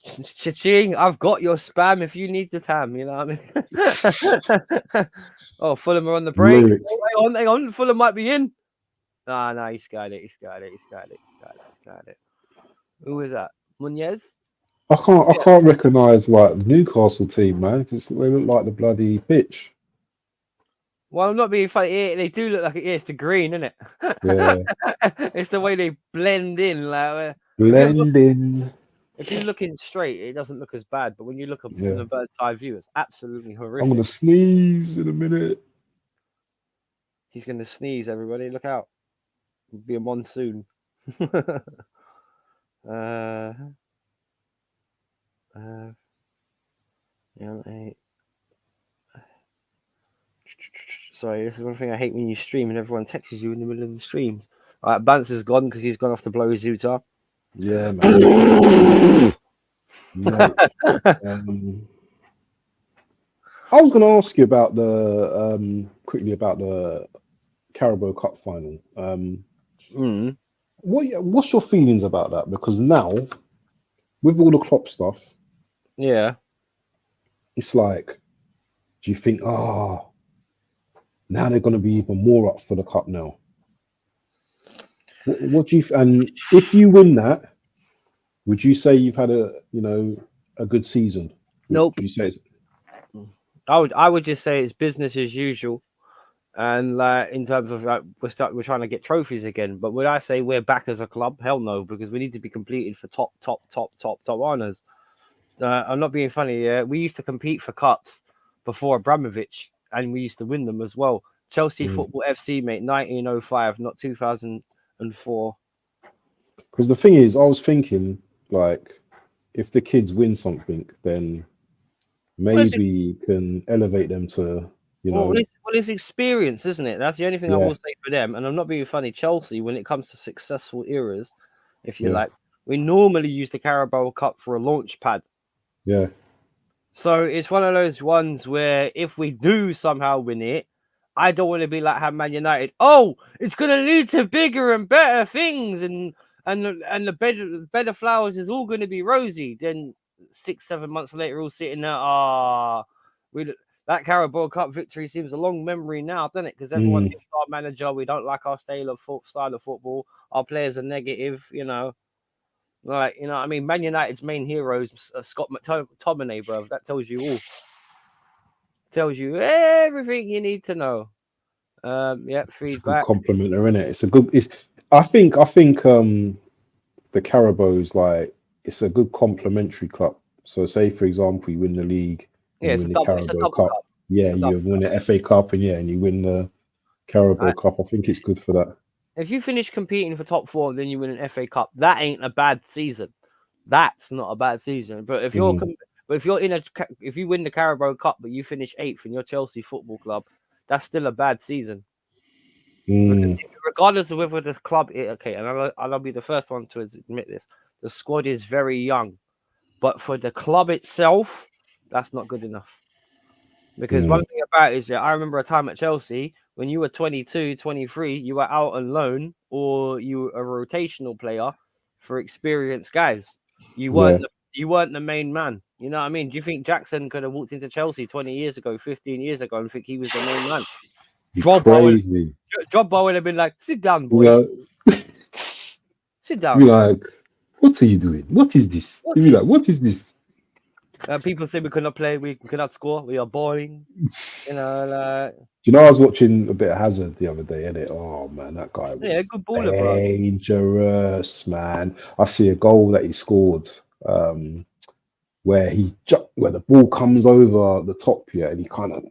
Cha-ching, I've got your spam if you need the tam, you know what I mean? Oh, Fulham are on the break. Oh, hang on, Fulham might be in. No, he skied it. Who is that? Munez? I can't recognise like the Newcastle team, man, because they look like the bloody pitch. Well, I'm not being funny. They do look like it's the green, isn't it? Yeah. It's the way they blend in. Like if you're looking straight, it doesn't look as bad. But when you look up from the bird's eye view, it's absolutely horrific. I'm gonna sneeze in a minute. He's gonna sneeze. Everybody, look out! It'll be a monsoon. Sorry, this is one thing I hate when you stream and everyone texts you in the middle of the streams. All right, Bantz is gone because he's gone off to blow his Zutar. Yeah, man. I was going to ask you about quickly about the Carabao Cup final. What's your feelings about that? Because now, with all the Klopp stuff, yeah, it's like, do you think, now they're going to be even more up for the cup now? What do you? And if you win that, would you say you've had a good season? Nope. Would you say it's, I would just say it's business as usual. And in terms of we're trying to get trophies again. But would I say we're back as a club? Hell no, because we need to be competing for top honors. I'm not being funny. We used to compete for cups before Abramovich, and we used to win them as well. Chelsea Football FC, mate, 1905, not 2004. because the thing is, I was thinking, like, if the kids win something, then maybe you can elevate them to, Well, it's experience, isn't it? That's the only thing I will say for them. And I'm not being funny. Chelsea, when it comes to successful eras, if you like, we normally use the Carabao Cup for a launch pad. Yeah. So it's one of those ones where if we do somehow win it, I don't want to be like how Man United. Oh, it's going to lead to bigger and better things, and the bed of flowers is all going to be rosy. Then 6-7 months later, all sitting there. That Carabao Cup victory seems a long memory now, doesn't it? Because everyone thinks our manager, we don't like our style of football. Our players are negative, Like, what I mean? Man United's main hero is Scott McTominay, bro. That tells you all. Tells you everything you need to know. Feedback. Compliment her, innit? It's a good. I think the Carabao's like it's a good complementary club. So say for example you win the league, you win the Carabao Cup. Yeah, you win the FA Cup and you win the Carabao Cup. I think it's good for that. If you finish competing for top 4 and then you win an FA Cup, that ain't a bad season. That's not a bad season. But if you're if you win the Carabao Cup but you finish 8th in your Chelsea Football Club, that's still a bad season. Regardless of whether the club, and I'll be the first one to admit this, the squad is very young, but for the club itself, that's not good enough. Because one thing about it is, I remember a time at Chelsea when you were 22, 23, you were out on loan or you were a rotational player for experienced guys. You weren't the main man. You know what I mean? Do you think Jackson could have walked into Chelsea 20 years ago, 15 years ago, and think he was the main man? Drogba would have been like, sit down, boy. Sit down. Be like, what are you doing? What is this? What is this? People say we cannot play, we cannot score, we are boring. I was watching a bit of Hazard the other day, innit? Oh man, that guy was good baller, dangerous, man. I see a goal that he scored, where the ball comes over the top here, and he kind of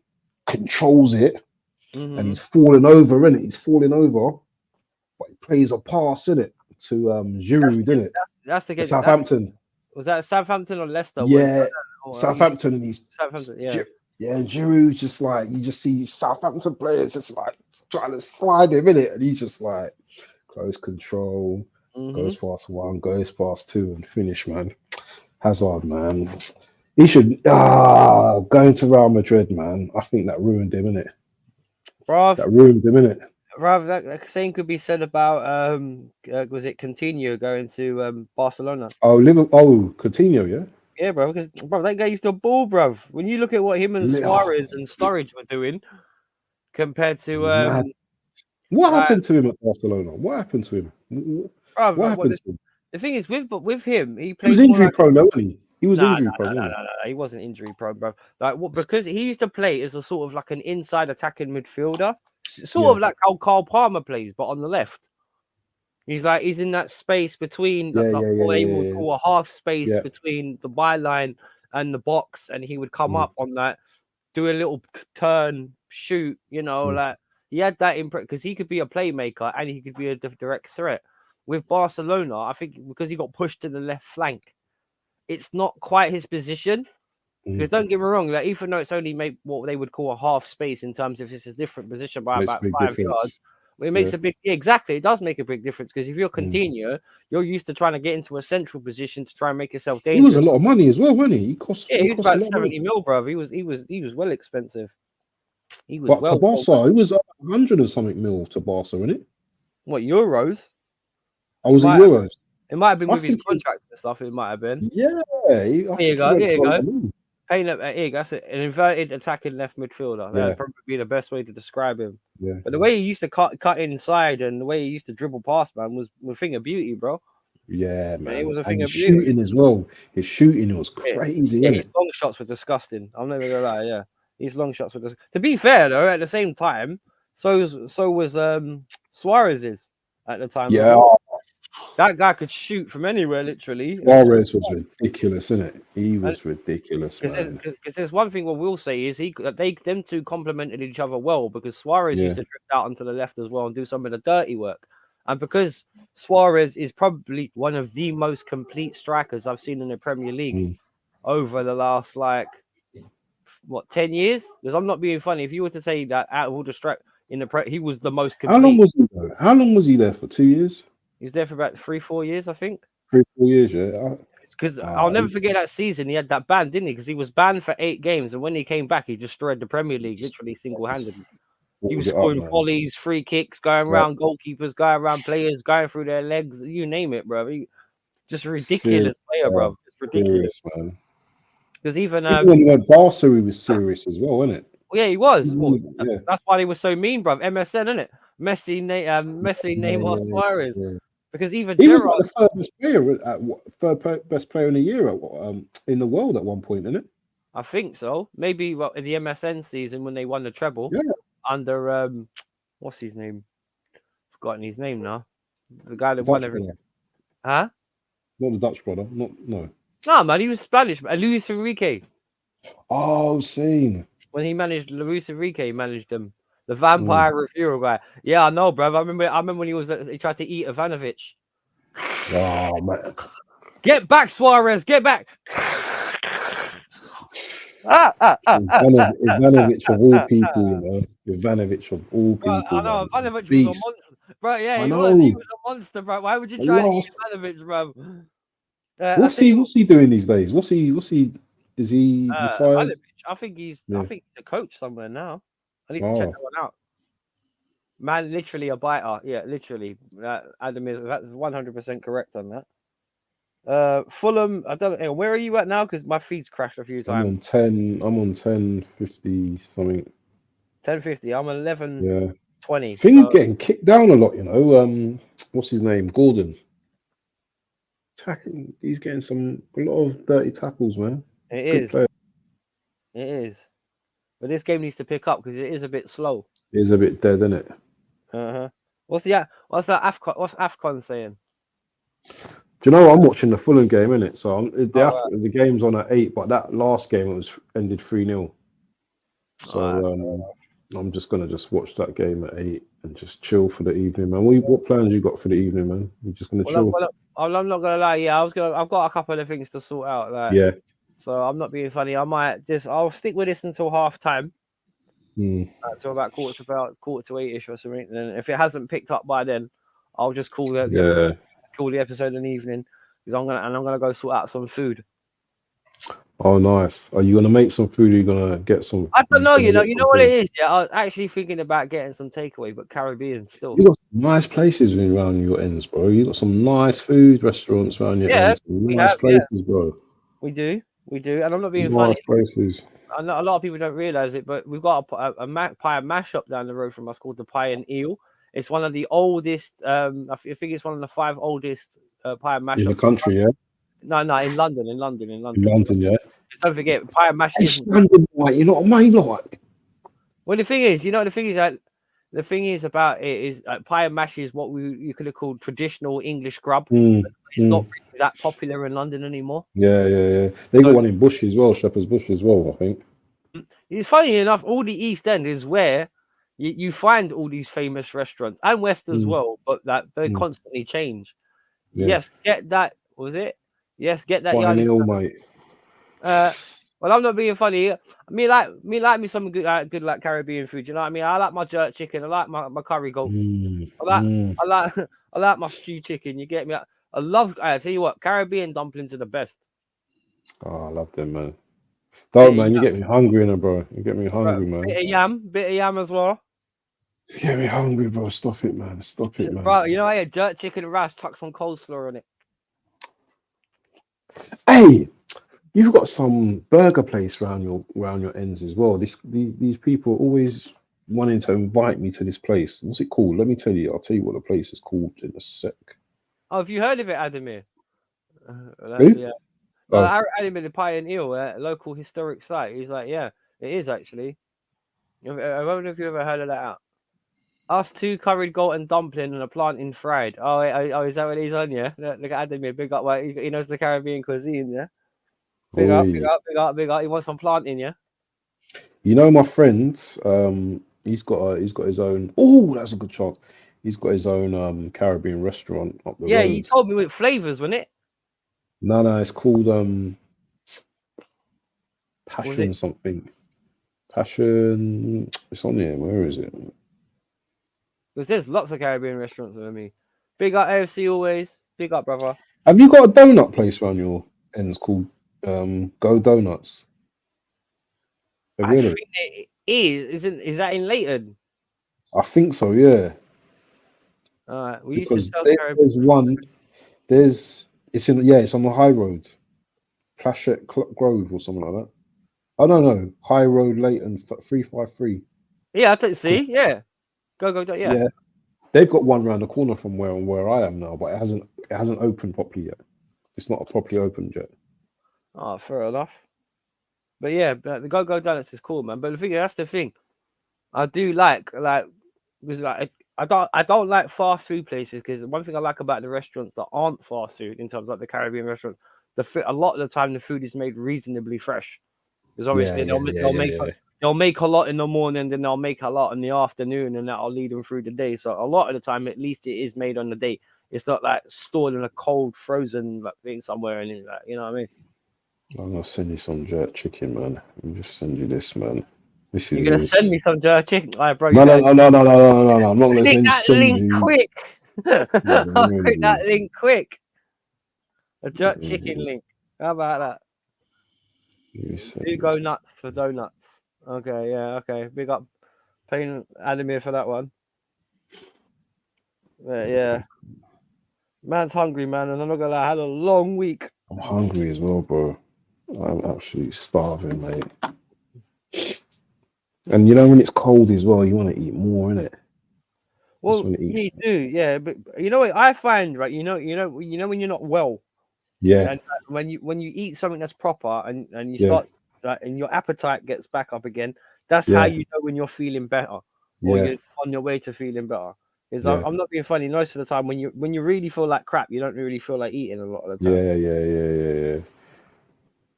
controls it, and he's falling over, innit? He's falling over, but he plays a pass, innit, to Giroud, innit? That's the game. Southampton. Was that Southampton or Leicester? Yeah, Southampton, and he's Southampton. Yeah, and Giroud's just like, you just see Southampton players just like trying to slide him in it, and he's just like close control, goes past 1, goes past 2, and finish, man. Hazard, man, he should going to Real Madrid, man. I think that ruined him, innit? Bruv, that ruined him, innit? Bruv, that same could be said about was it Coutinho going to Barcelona? Coutinho, yeah. Yeah, bro, because that guy used to ball, bruv. When you look at what him and Suarez and Sturridge were doing compared to what happened to him at Barcelona? What happened to him? Bruv, what happened to him? The thing is, with him, he played. He was injury prone, wasn't he? He was injury prone. No, he wasn't injury prone, bro. Because he used to play as a sort of like an inside attacking midfielder, sort of like how Carl Palmer plays, but on the left. He's in that space between what he would call a half space between the byline and the box, and he would come up on that, do a little turn, shoot. Like he had that because he could be a playmaker and he could be a direct threat. With Barcelona, I think because he got pushed to the left flank, it's not quite his position. Because don't get me wrong, like even though it's only what they would call a half space in terms of it's a different position by about 5 yards. It makes a big exactly. It does make a big difference because if you're Coutinho, you're used to trying to get into a central position to try and make yourself dangerous. He was a lot of money as well, wasn't he? He was about 70 mil, bro. He was well expensive. He was to Barca, he was 100 and something mil to Barca, isn't it? What euros? I was in euros. It might have been with his contract and stuff. It might have been. Yeah. Here you go. Playing at Ig, that's an inverted attacking left midfielder. Yeah. That'd probably be the best way to describe him. Yeah. But the way he used to cut inside and the way he used to dribble past, man, was a thing of beauty, bro. Yeah, man. It was a And thing his of beauty. shooting as well. His shooting was crazy, Yeah, innit? his long shots were disgusting. I'm never gonna lie. Yeah, his long shots were. To be fair, though, at the same time, so was Suarez's at the time. Yeah. As well. That guy could shoot from anywhere, literally. Suarez was ridiculous, innit? He was ridiculous, man. Because there's one thing what we'll say is them two complemented each other well, because Suarez used to drift out onto the left as well and do some of the dirty work, and because Suarez is probably one of the most complete strikers I've seen in the Premier League over the last 10 years. Because I'm not being funny. If you were to say that out of all the strike he was the most complete. How long was he though? How long was he there for? 2 years? He was there for about 3-4 years, I think. 3-4 years, yeah. Because I'll never forget that season. He had that ban, didn't he? Because he was banned for 8 games, and when he came back, he destroyed the Premier League literally single-handedly. He was scoring volleys, free kicks, going around goalkeepers, going around players, going through their legs, you name it, bro. Just a ridiculous player, bro. It's ridiculous, man. Because even when he went Barca, he was serious as well, wasn't it? Yeah, he was. Well, that's why he was so mean, bro. MSN, isn't it? Messi, Neymar, Suarez. Yeah. Because even he Gerrard, was like the third best player in the year in the world at one point, isn't it? I think so. Maybe in the MSN season when they won the treble under what's his name? Forgotten his name now. The guy that won everything. Huh? Not the Dutch brother. No, man, he was Spanish. Luis Enrique. Oh, seen. When he managed Luis Enrique, he managed them. The vampire reviewer guy. Yeah, I know, bro. I remember when he tried to eat Ivanovic. Oh man. Get back, Suarez, get back. Ivanovic of all people, you know. Ivanovic of all people. I know, Ivanovic was a monster. Bro, yeah, he was a monster, bro. Why would you try to eat Ivanovic, bro? What's he doing these days? Is he retired? I think he's a coach somewhere now. I need to check that one out. Man, literally a biter. Yeah, literally. Adam is that's 100% correct on that. Fulham, I don't know. Where are you at now? Because my feed's crashed a few times. I'm on 10.50 something. 10.50. I'm 11.20. Things getting kicked down a lot, you know. What's his name? Gordon. He's getting a lot of dirty tackles, man. It is. But this game needs to pick up because it is a bit slow. It is a bit dead, isn't it? What's AFCON saying? Do you know I'm watching the Fulham game, innit? So the game's on at 8, but that last game ended 3-0. So I'm just gonna watch that game at 8 and just chill for the evening, man. What plans you got for the evening, man? You're just gonna chill. I'm not gonna lie. Yeah, I've got a couple of things to sort out. So I'm not being funny. I'll stick with this until half time. Until about quarter to 8ish or something. And if it hasn't picked up by then, I'll just call the episode in the evening because I'm gonna go sort out some food. Oh, nice. Are you gonna make some food? Or are you gonna get some? I don't know. You know what it is. Yeah, I was actually thinking about getting some takeaway, but Caribbean still. You got some nice places around your ends, bro. You got some nice food restaurants around your ends. Nice places, bro. We do, and I'm not being nice funny. Places. I know a lot of people don't realize it, but we've got a pie and mash up down the road from us called the Pie and Eel. It's one of the oldest. I think it's one of the 5 oldest pie and mash in the country. Yeah. No, in London. In London, yeah. Just don't forget, pie and mash. London, right? You know what I mean, like. Well, the thing is about it is pie and mash is what you could have called traditional English grub. It's not really that popular in London anymore. Yeah. They got one in Bush as well, Shepherd's Bush as well, I think. It's funny enough, all the East End is where you find all these famous restaurants, and West as well, but that they constantly change. Yeah. Yes, get that. Was it? Yes, get that. Mate. Well, I'm not being funny. Me like some good like Caribbean food. You know what I mean? I like my jerk chicken. I like my curry goat. I like my stew chicken. You get me? I tell you what, Caribbean dumplings are the best. Oh, I love them, man. Don't, man. You get me hungry, bro. You get me hungry, man. Bit of yam as well. You get me hungry, bro. Stop it, man. Bro, you know I had jerk chicken and rice, chuck some coleslaw on it. Hey, You've got some burger place around your ends as well. These people are always wanting to invite me to this place. What's it called? Let me tell you. I'll tell you what the place is called in a sec. Oh, have you heard of it, Adamir? Who? Yeah. Oh, Adamir, the Pie and Eel, local historic site. He's like, yeah, it is actually. I wonder if you ever heard of that out. Us two curried Golden dumpling and a plantain fried. Oh, is that what he's on? Yeah, look at Adamir, big up. Well, he knows the Caribbean cuisine. Yeah, big up, big oi. up, big up, big up. He wants some plantain. Yeah. You know my friend. He's got his own. Oh, that's a good chance. He's got his own Caribbean restaurant up the Yeah, you road. told me with flavors, wasn't it? No, it's called Was Passion it? something. Passion. It's on here. Where is it? Because there's lots of Caribbean restaurants with me. Big up AFC always. Big up, brother. Have you got a donut place around your ends called Go Donuts? Have I you heard of think it is. Is that in Leighton? it? I think so. Yeah, We used to because sell Caribbean. there's one. It's on the high road, Plashette Grove or something like that. I don't know. High Road Leighton 353. Yeah, see. Yeah. Go. Yeah. Yeah, they've got one around the corner from where I am now, but it hasn't opened properly yet. It's not properly opened yet. Oh, fair enough. But yeah, but the Go Donuts is cool, man. But the thing, that's the thing. I do like because I don't like fast food places because one thing I like about the restaurants that aren't fast food in terms of like the Caribbean restaurants, a lot of the time the food is made reasonably fresh. Because obviously they'll make a lot in the morning, then they'll make a lot in the afternoon, and that'll lead them through the day. So a lot of the time, at least it is made on the day. It's not like stored in a cold, frozen thing somewhere, and like, you know what I mean. I'm gonna send you some jerk chicken, man. I'll just send you this, man. This You're gonna is send me some jerk chicken, all right, bro? no. I'm not gonna Click send that send link you. quick. I'll click that Really. link quick. A jerk chicken link. How about that? Do go nuts for donuts. Okay, yeah, okay. Big up, paying Adamir for that one. But yeah, man's hungry, man, and I'm not gonna lie, I had a long week. I'm hungry as well, bro. I'm absolutely starving, mate. And you know when it's cold as well, you want to eat more, innit? Well, you do, yeah. But you know what I find, right? You know when you're not well, yeah, and when you eat something that's proper, and you start, and your appetite gets back up again. That's how you know when you're feeling better, or you're on your way to feeling better. Because I'm not being funny. Most of the time, when you really feel like crap, you don't really feel like eating a lot of the time. Yeah.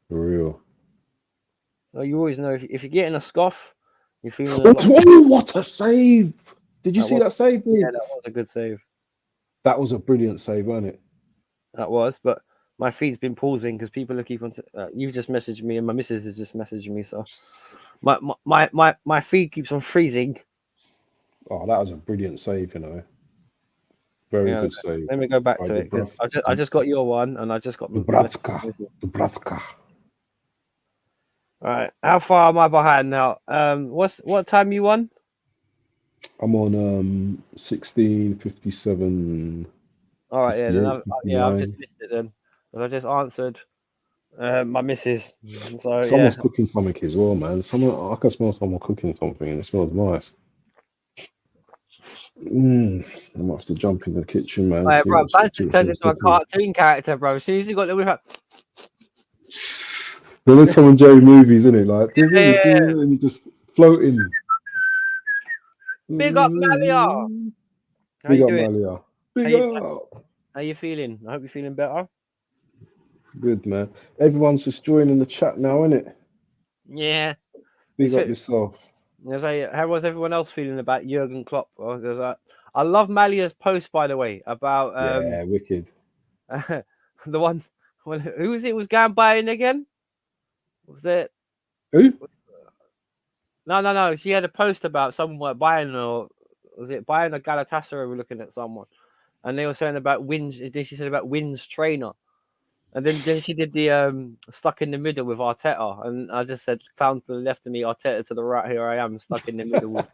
For real. So you always know if you're getting a scoff, you're feeling. Oh, what a save! Did you see that save? Yeah, that was a good save. That was a brilliant save, wasn't it? That was, but my feed's been pausing because people are keep on. You've just messaged me, and my missus has just messaged me, so my feed keeps on freezing. Oh, that was a brilliant save, you know. Very good save. Let me go back to it. I just got your one, and I just got Dubravka. All right, how far am I behind now? What time you on? I'm on 16:57. All right, yeah, I've just missed it then. I just answered my missus. So someone's cooking something as well, man. I can smell someone cooking something, and it smells nice. I might have to jump in the kitchen, man. Right, bro, Bantz just turned into a cartoon character, bro. As soon as you got the whip up. They're like Tom and Jerry movies, isn't it? Like, and you're just floating. Big up, Malia. Big up, Malia. Big up. How you feeling? I hope you're feeling better. Good, man. Everyone's just joining the chat now, innit? Yeah. Big up yourself. How was everyone else feeling about Jurgen Klopp? I love Malia's post, by the way, about wicked. The one. Who was it? Was going buying again? Was it? Who? No. She had a post about someone buying, or was it buying a Galatasaray? We're looking at someone, and they were saying about Wins. Then she said about Wins trainer, and then she did the stuck in the middle with Arteta, and I just said clown to the left of me, Arteta to the right. Here I am, stuck in the middle with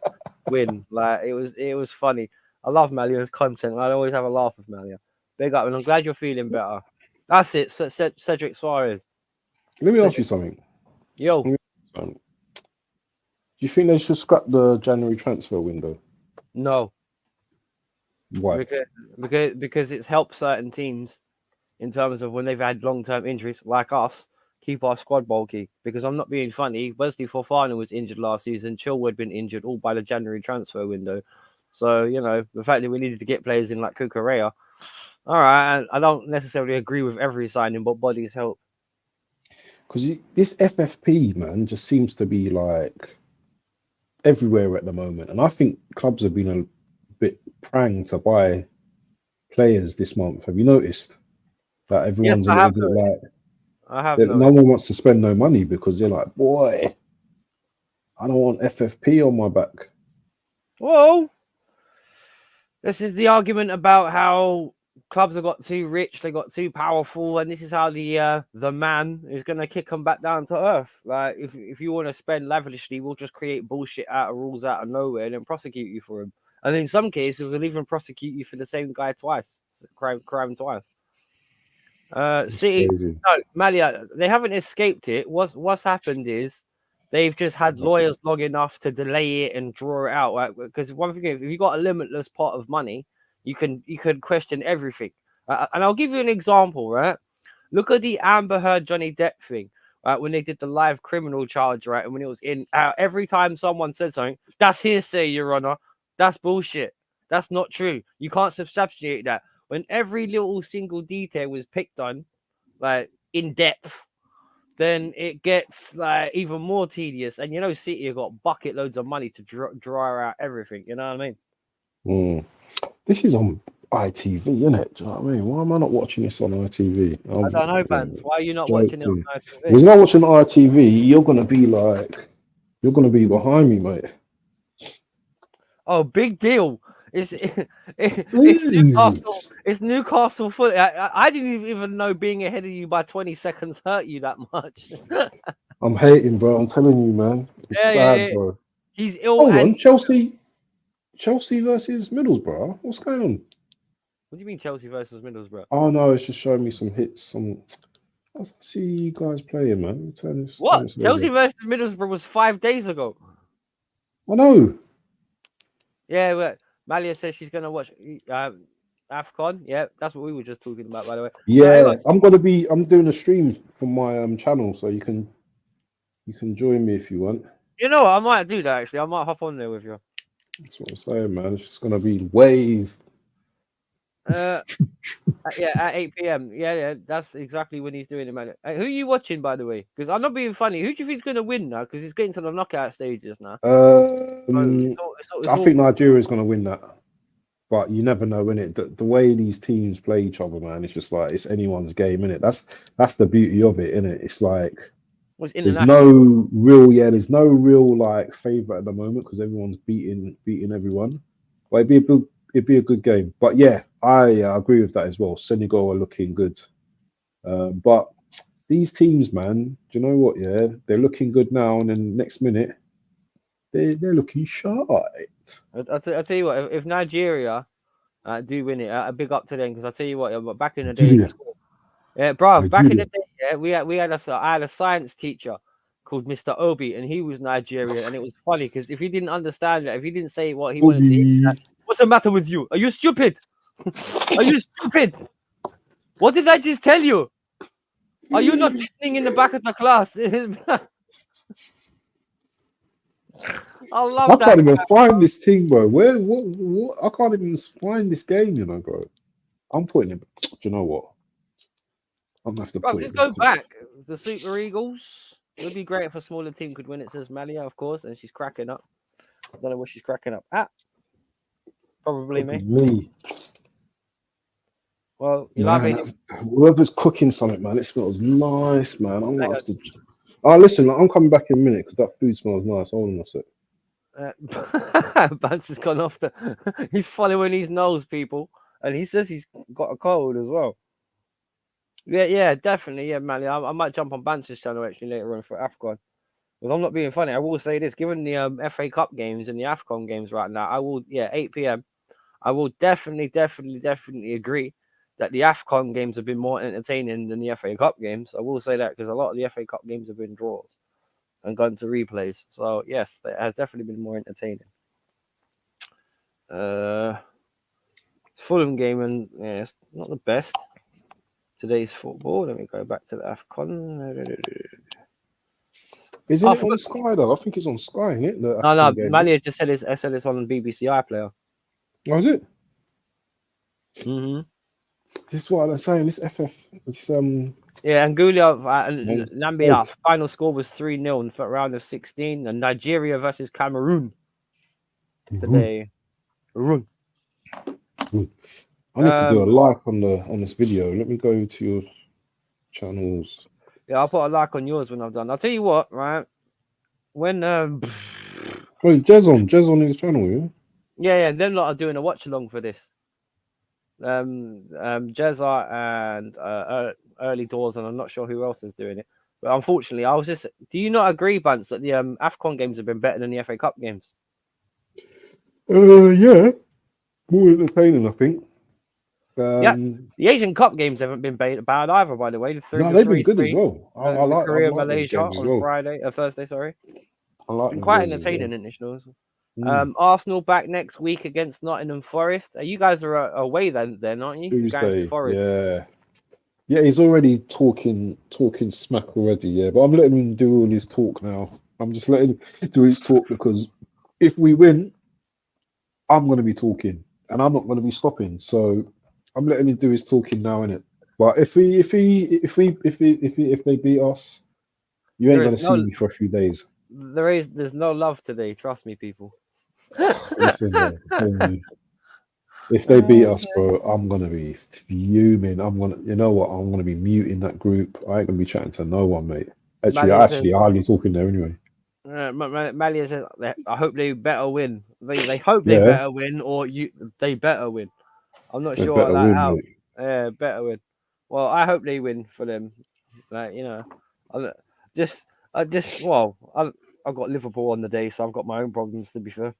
Win. Like it was funny. I love Malia's content. I always have a laugh with Malia. Big up, and I'm glad you're feeling better. That's it, Cedric Suarez. Let me ask you something. Yo, Do you think they should scrap the January transfer window? no, Why? because it's helped certain teams in terms of when they've had long-term injuries, like us, keep our squad bulky. Because I'm not being funny, Wesley Fofana was injured last season. Chilwell had been injured all by the January transfer window. So, the fact that we needed to get players in like Cucurella, all right, I don't necessarily agree with every signing, but bodies help. Because this FFP, man, just seems to be like everywhere at the moment. And I think clubs have been a bit pranged to buy players this month. Have you noticed that everyone's a little bit like, I have no one wants to spend no money because they're like, boy, I don't want FFP on my back. Whoa. This is the argument about how clubs have got too rich, they got too powerful, and this is how the man is going to kick them back down to earth. Like, if you want to spend lavishly, we'll just create bullshit out of rules out of nowhere and then prosecute you for them. And in some cases, we'll even prosecute you for the same guy twice. Crime twice. City, no, Malia, they haven't escaped it. What's happened is they've just had lawyers long enough to delay it and draw it out. Right? Because one thing, if you've got a limitless pot of money, you can question everything. And I'll give you an example, right? Look at the Amber Heard Johnny Depp thing, right? When they did the live criminal charge, right? And when it was in, every time someone said something, that's hearsay, Your Honor. That's bullshit. That's not true. You can't substantiate that. When every little single detail was picked on, like in depth, then it gets like even more tedious. And City have got bucket loads of money to draw out everything. You know what I mean? This is on ITV, isn't it? Do you know what I mean? Why am I not watching this on ITV? I don't know, Bantz. Why are you not watching it on ITV? If you're not watching ITV, you're gonna be behind me, mate. Oh, big deal. It's Newcastle. It's Newcastle fully. I didn't even know being ahead of you by 20 seconds hurt you that much. I'm hating, bro. I'm telling you, man. It's sad, bro. He's ill. Hold on, Chelsea versus Middlesbrough. What's going on? What do you mean Chelsea versus Middlesbrough? Oh no, it's just showing me some hits. I see you guys playing, man. What? Chelsea versus Middlesbrough was 5 days ago. I know. Yeah, well, Malia says she's gonna watch AFCON. Yeah, that's what we were just talking about, by the way. Yeah, I'm doing a stream from my channel, so you can join me if you want. You know what? I might do that actually. I might hop on there with you. That's what I'm saying, man. It's just gonna be wave. Yeah, at 8 p.m. Yeah, that's exactly when he's doing it, man. Who are you watching, by the way? Because I'm not being funny. Who do you think is going to win now? Because it's getting to the knockout stages now. I think Nigeria is going to win that, but you never know, innit? The way these teams play each other, man, it's just like it's anyone's game, innit? That's the beauty of it, innit? It's like there's no real like favorite at the moment because everyone's beating everyone. But it'd be a good game. But yeah, I agree with that as well. Senegal are looking good. But these teams, man, do you know what? Yeah, they're looking good now, and then next minute, they're looking shy. I'll tell you what, if Nigeria do win it, a big up to them, because I'll tell you what, back in the day, back in the day, I had a science teacher called Mr. Obi, and he was Nigerian, and it was funny because if he didn't understand that, if he didn't say what he wanted to hear, what's the matter with you? Are you stupid? Are you stupid? What did I just tell you? Are you not listening in the back of the class? I can't even find this thing, bro. What? I can't even find this game, bro. I'm putting it. Do you know what? I'm gonna have to put it. Just go back. The Super Eagles. It would be great if a smaller team could win. It says Malia, of course, and she's cracking up. I don't know what she's cracking up at. Probably me. Well, you love it. Whoever's cooking something, man, it smells nice, man. I'm gonna have to. Oh, listen, I'm coming back in a minute because that food smells nice. Hold on a sec. Bantz has gone off he's following his nose, people, and he says he's got a cold as well. Yeah, definitely. Yeah, man. I might jump on Bantz's channel actually later on for AFCON. Because I'm not being funny. I will say this: given the FA Cup games and the AFCON games right now, 8 p.m. I will definitely agree that the AFCON games have been more entertaining than the FA Cup games. I will say that because a lot of the FA Cup games have been draws and gone to replays. So yes, it has definitely been more entertaining. Fulham game, and yeah, it's not the best. Today's football. Let me go back to the AFCON. Isn't it on Sky though? I think it's on Sky, isn't it? No. Malia just said it's on BBC iPlayer. Oh, is it? Mm-hmm. This is what I'm saying. This FF. It's Yeah, Anguilla Nambia. Final score was 3-0 in the round of 16, and Nigeria versus Cameroon today. Cameroon. I need to do a like on this video. Let me go to your channels. Yeah, I'll put a like on yours when I'm done. I'll tell you what, right? When Wait, Jez on his channel, yeah? Yeah, them lot are doing a watch along for this. Jezza and Early Doors, and I'm not sure who else is doing it. But unfortunately, do you not agree, Bantz, that the AFCON games have been better than the FA Cup games? Yeah. More entertaining, I think. Yeah, the Asian Cup games haven't been bad either, by the way. They've been good as well. I like Korea, those Malaysia games as well. Thursday, sorry. I like Been quite entertaining internationals. Mm. Arsenal back next week against Nottingham Forest. You guys are away then, aren't you? Tuesday, yeah. He's already talking smack already, yeah. But I'm letting him do all his talk now. I'm just letting him do his talk because if we win, I'm going to be talking and I'm not going to be stopping. So I'm letting him do his talking now, innit? But if they beat us, you ain't going to see me for a few days. There's no love today. Trust me, people. Listen, bro, if they beat us, bro, I'm gonna be fuming. You know what? I'm gonna be muting that group. I ain't gonna be chatting to no one, mate. Actually, I hardly talking there anyway. Malia says, I hope they better win. They hope they better win, or they better win. I'm not sure about that. How? Yeah, better win. Well, I hope they win for them. Like, you know, I've got Liverpool on the day, so I've got my own problems, to be fair.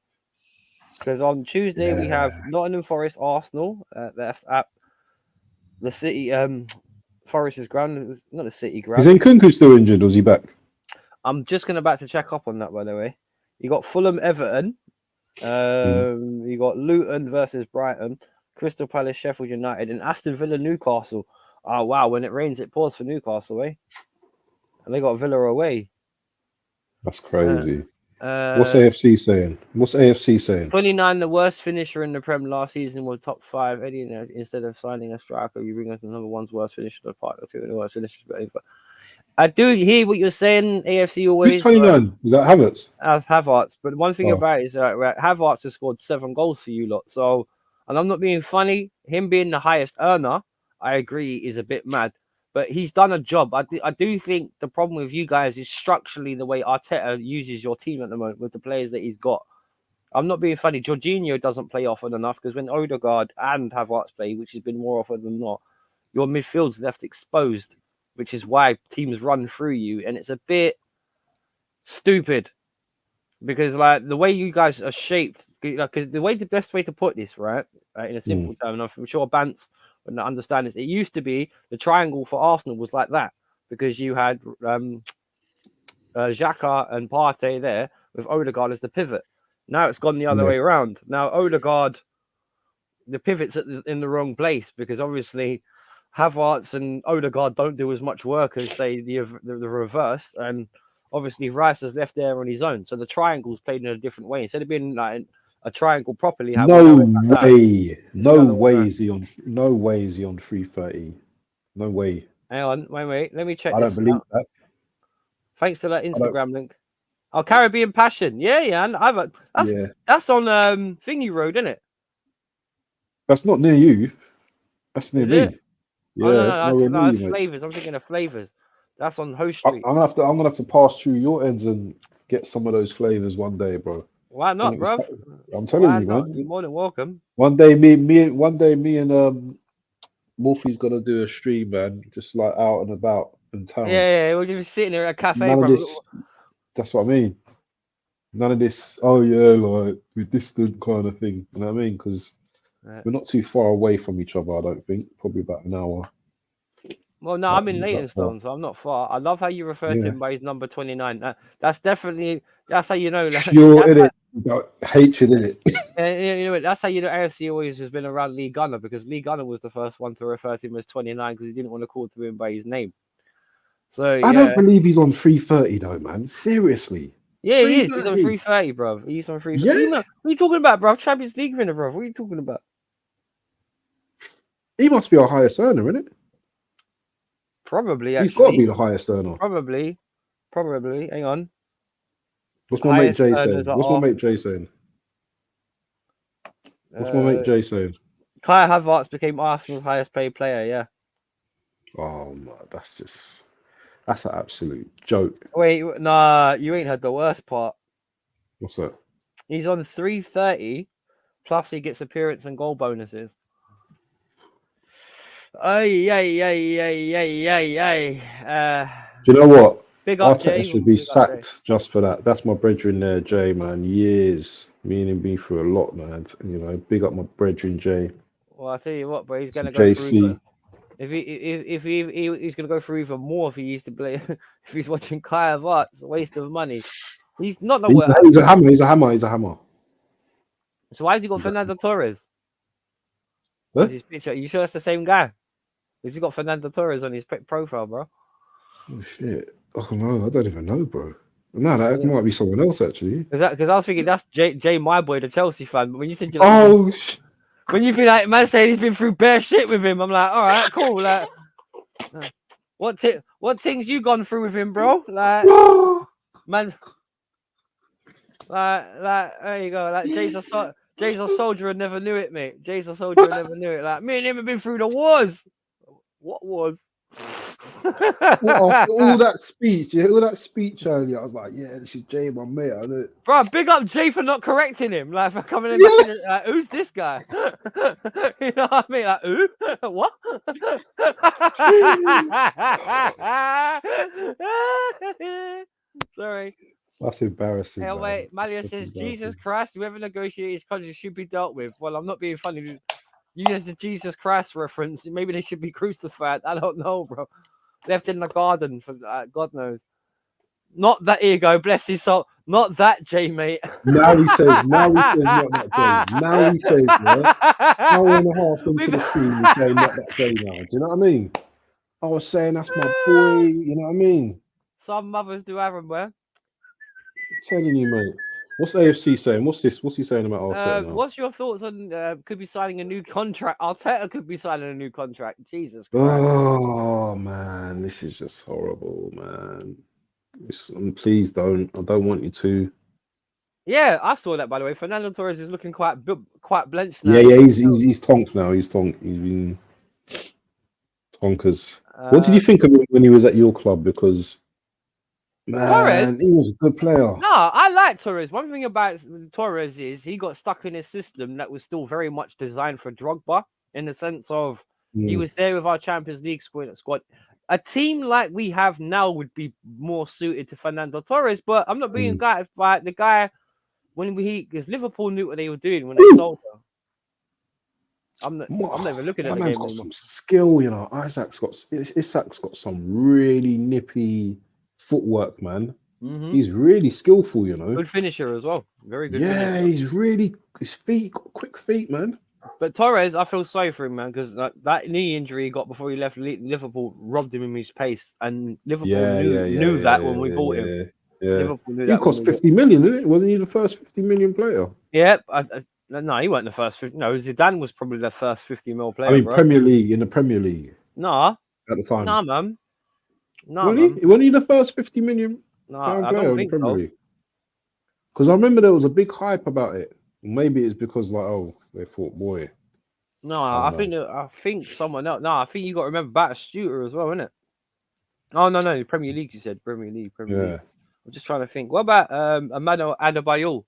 Because on Tuesday we have Nottingham Forest, Arsenal. That's at the City Forest's ground. It's not the City ground. Is Nkunku still injured, or is he back? I'm just about to check up on that, by the way. You got Fulham, Everton. You got Luton versus Brighton, Crystal Palace, Sheffield United, and Aston Villa, Newcastle. Oh wow! When it rains, it pours for Newcastle, eh? And they got Villa away. That's crazy. What's AFC saying? 29, the worst finisher in the Prem last season, was top 5. Eddie, instead of signing a striker, you bring us the number one's worst finisher in the park. That's the worst finisher. But I do hear what you're saying. AFC always. Who's 29? Is that Havertz? As Havertz. But one thing about it is Havertz has scored 7 goals for you lot. So, and I'm not being funny. Him being the highest earner, I agree, is a bit mad. But he's done a job. I do think the problem with you guys is structurally the way Arteta uses your team at the moment with the players that he's got. I'm not being funny. Jorginho doesn't play often enough because when Odegaard and Havertz play, which has been more often than not, your midfield's left exposed, which is why teams run through you. And it's a bit stupid because, like, the way you guys are shaped, because the best way to put this, right, in a simple term, and I'm sure Bantz would not understand this. It used to be the triangle for Arsenal was like that because you had Xhaka and Partey there with Odegaard as the pivot. Now it's gone the other way around. Now Odegaard, the pivot's in the wrong place because obviously Havertz and Odegaard don't do as much work as, say, the reverse, and obviously Rice is left there on his own. So the triangle's played in a different way instead of being like a triangle properly. No way is he on 330. No way. Hang on, wait. Let me check. I don't believe that. Thanks to that Instagram link. Oh, Caribbean Passion. Yeah. That's on Thingy Road, isn't it? That's not near you. That's near me. Yeah, that's Flavors. I'm thinking of Flavors. That's on Host Street. I'm gonna have to pass through your ends and get some of those flavors one day, bro. Why not, bro? I'm telling you, man. You're more than welcome. One day, me and Wolfie's gonna do a stream, man. Just like out and about in town. Yeah. We're just sitting there at a cafe, bro. That's what I mean. None of this. Oh yeah, like we're distant kind of thing. You know what I mean? Because We're not too far away from each other, I don't think. Probably about an hour. Well, no, I'm in Leytonstone, so I'm not far. I love how you refer to him by his number 29. That's how you know. Like, pure in it. Hatred in it. You know, that's how you know AFC always has been around Lee Gunner, because Lee Gunner was the first one to refer to him as 29 because he didn't want to call to him by his name. So I don't believe he's on 330 though, man. Seriously. Yeah, he is. He's on 330, bro. He's on 330. Yeah. What are you talking about, bro? Champions League winner, bro. What are you talking about? He must be our highest earner, isn't it? Probably, actually. He's got to be the highest earner. Probably. Hang on. What's my mate Jay saying? What's my mate Jay saying? Kai Havertz became Arsenal's highest paid player, yeah. Oh, my, that's an absolute joke. Wait, nah, you ain't heard the worst part. What's that? He's on 330, plus he gets appearance and goal bonuses. Do you know what? Big up, Arteta Jay. should be sacked just for that. That's my brethren there, Jay, man. Years. Me and him been through a lot, man. You know, big up my brethren, Jay. Well, I'll tell you what, bro. He's going to go through. If he's going to go through even more if he used to play. If he's watching Kai Havertz, a waste of money. He's not the worst. He's a hammer. So why has he got Fernando Torres? Huh? His picture. You sure it's the same guy? Has he got Fernando Torres on his profile, bro? Oh shit! Oh no, I don't even know, bro. No, that might be someone else actually. Because I was thinking that's Jay, my boy, the Chelsea fan. But when you said when you feel like man saying he's been through bare shit with him, I'm like, all right, cool. Like, what things you gone through with him, bro? Like, man, like there you go. Like Jay's a soldier and never knew it, mate. Jay's a soldier and never knew it. Like me and him have been through the wars. What wars? all that speech earlier, I was like, yeah, this is Jay, my mate. I know it. Bro, big up Jay for not correcting him. Like, for coming in back in, like, who's this guy? You know what I mean? Like, who? What? Sorry. That's embarrassing. Hey, wait, Malia says, Jesus Christ, whoever negotiated his country should be dealt with. Well, I'm not being funny. You use the Jesus Christ reference. Maybe they should be crucified. I don't know, bro. Left in the garden for God knows. Not that ego, bless his soul. Not that Jay, mate. Now he says not that Jay. Now he says, yeah. Hour and a half into the stream, he's saying not that Jay now. Do you know what I mean? I was saying that's my boy. You know what I mean? Some mothers do have them, where? I'm telling you, mate. What's AFC saying? What's this? What's he saying about Arteta now? What's your thoughts on could be signing a new contract? Arteta could be signing a new contract. Jesus Christ. Oh man, this is just horrible, man. Please don't. I don't want you to. Yeah, I saw that, by the way. Fernando Torres is looking quite blenched now. Yeah, he's tonked now. He's tonked. He's been tonkers. What did you think of him when he was at your club? Because man, Torres, he was a good player. No, I like Torres. One thing about Torres is he got stuck in a system that was still very much designed for Drogba, in the sense of he was there with our Champions League squad. A team like we have now would be more suited to Fernando Torres, but I'm not being guided by the guy because Liverpool knew what they were doing when they sold him. I'm not even looking at the game. Got some skill, you know. Isak's got some really nippy footwork, man. Mm-hmm. He's really skillful, you know. Good finisher as well. Very good. Yeah, finisher. His feet, got quick feet, man. But Torres, I feel sorry for him, man, because that knee injury he got before he left Liverpool robbed him in his pace, and Liverpool knew that when we bought him. Yeah. Liverpool knew that. He cost 50 million, didn't it? Wasn't he the first 50 million player? Yeah, no, he wasn't the first 50. No, Zidane was probably the first 50 mil player. I mean, in the Premier League. Nah. At the time. Nah, man. Wasn't he the first 50 million pound player in the Premier League? Because I remember there was a big hype about it. Maybe it's because they thought, boy. No, I think someone else. No, I think you got to remember about Stuter as well, isn't it? Oh no, Premier League. You said Premier League. I'm just trying to think. What about Emmanuel Adebayor?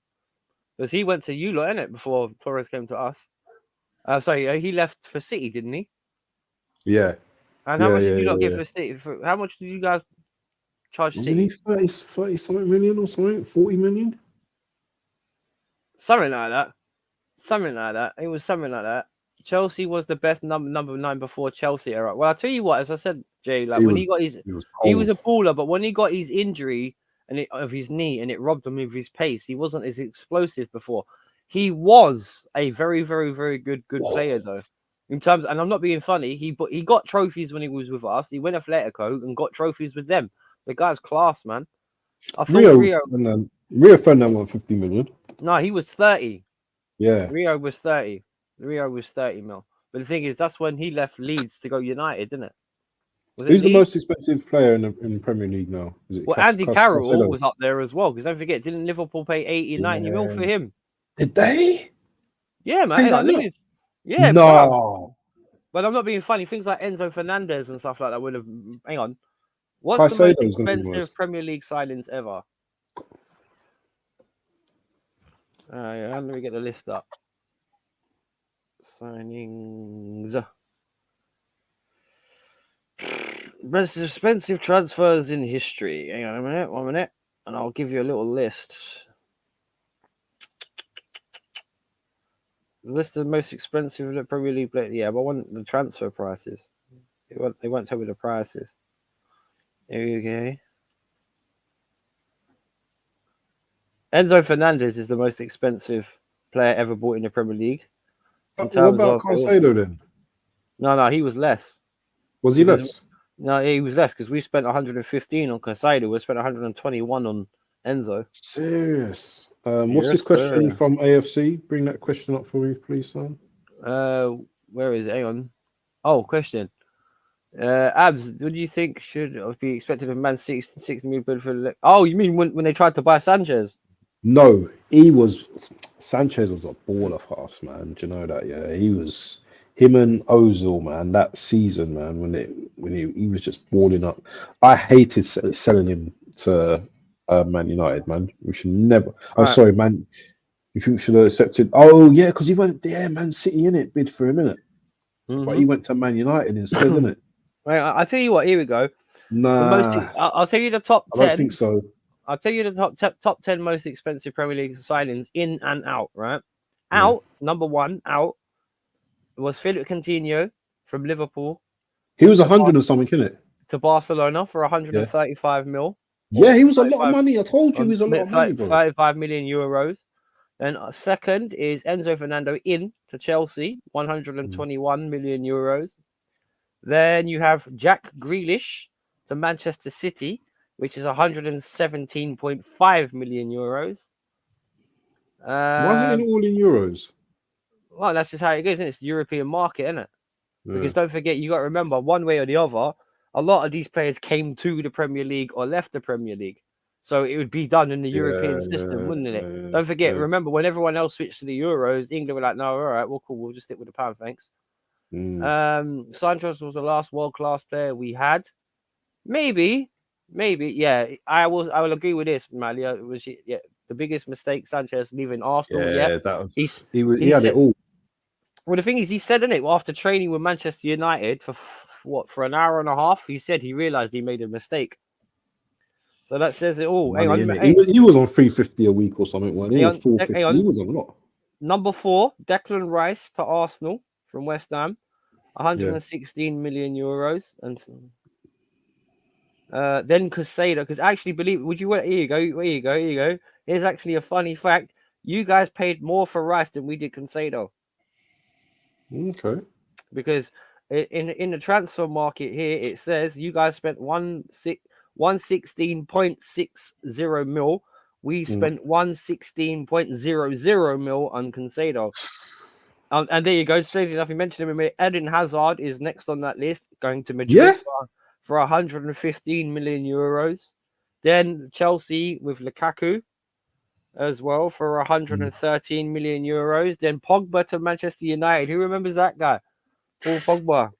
Because he went to you lot, innit, before Torres came to us. He left for City, didn't he? Yeah. And how much did you not get for City? How much did you guys charge City? 30 something million or something? 40 million? Something like that. Something like that. It was something like that. Chelsea was the best number 9 before Chelsea era. Well, I'll tell you what, as I said, Jay, like when he got his, he was a baller, but when he got his injury of his knee and it robbed him of his pace, he wasn't as explosive before. He was a very, very, very good player though. In terms, and I'm not being funny, he got trophies when he was with us. He went Atletico and got trophies with them. The guy's class, man. I thought Rio Ferdinand won 50 million. No, he was 30. Yeah. Rio was 30. Rio was 30 mil. But the thing is, that's when he left Leeds to go United, didn't it? Who's the most expensive player in the Premier League now? Is it Andy Carroll was up there as well, because don't forget, didn't Liverpool pay 80, 90 mil for him? Did they? Yeah, man. Yeah, no. Bro. But I'm not being funny. Things like Enzo Fernandez and stuff like that would have. Hang on. What's the most expensive Premier League signings ever? Yeah, let me get the list up. Signings. Most expensive transfers in history. Hang on a minute, 1 minute, and I'll give you a little list. List of the most expensive in the Premier League players. Yeah, but I want the transfer prices. They won't tell me the prices. There you go. Enzo Fernandez is the most expensive player ever bought in the Premier League. What about Caicedo then? No, he was less. Was he less? No, he was less because we spent 115 on Caicedo. We spent 121 on Enzo. Serious. What's this question from AFC? Bring that question up for me, please, son. Where is it? Hang on. Oh, question. Abs, what do you think should be expected of Man 6 million bid for? Oh, you mean when they tried to buy Sanchez? No, Sanchez was a baller for us, man. Do you know that? Yeah, him and Ozil, man. That season, man, when he was just balling up. I hated selling him to Man United, man. We should never. Sorry, man. You think we should have accepted? Oh yeah, because he went there, Man City in it bid for him, innit? Mm-hmm. But he went to Man United instead, isn't it? Right, I'll tell you what. Here we go. Nah, I'll tell you the top 10. I don't think so. I'll tell you the top 10 most expensive Premier League signings in and out. Right, out number 1 out was Philip Coutinho from Liverpool. He was 100 or something, innit? To Barcelona for 135 mil. Yeah, he was a lot of money. I told you he was a lot of money, bro. 35 million euros. And second is Enzo Fernando to Chelsea, 121 million euros. Then you have Jack Grealish to Manchester City, which is 117.5 million euros. Wasn't it all in euros? Well, that's just how it goes, isn't it? It's the European market, isn't it? Yeah. Because don't forget, you got to remember, one way or the other, a lot of these players came to the Premier League or left the Premier League. So it would be done in the European system, wouldn't it? Don't forget, remember, when everyone else switched to the Euros, England were like, no, all right, well, cool, we'll just stick with the pound, thanks. Sanchez was the last world-class player we had. Maybe, yeah. I will agree with this, Malia. It was the biggest mistake, Sanchez leaving Arsenal. Yeah, that was. He had it all. Well, the thing is, he said, isn't it? After training with Manchester United for an hour and a half, he said he realised he made a mistake. So that says it all. Hang on, he was on 350 a week or something. He was 450. He was on a lot. Number 4, Declan Rice to Arsenal from West Ham, 116 million euros, and then Caicedo. Because actually, here you go. Here's actually a funny fact. You guys paid more for Rice than we did Caicedo. Okay. Because in the transfer market here, it says you guys spent 116.60 mil. We spent 116.00 mil on Caicedo. And there you go. Strangely enough, you mentioned him. Eden Hazard is next on that list, going to Madrid for 115 million euros. Then Chelsea with Lukaku as well for 113 million euros. Then Pogba to Manchester United. Who remembers that guy? Paul Pogba.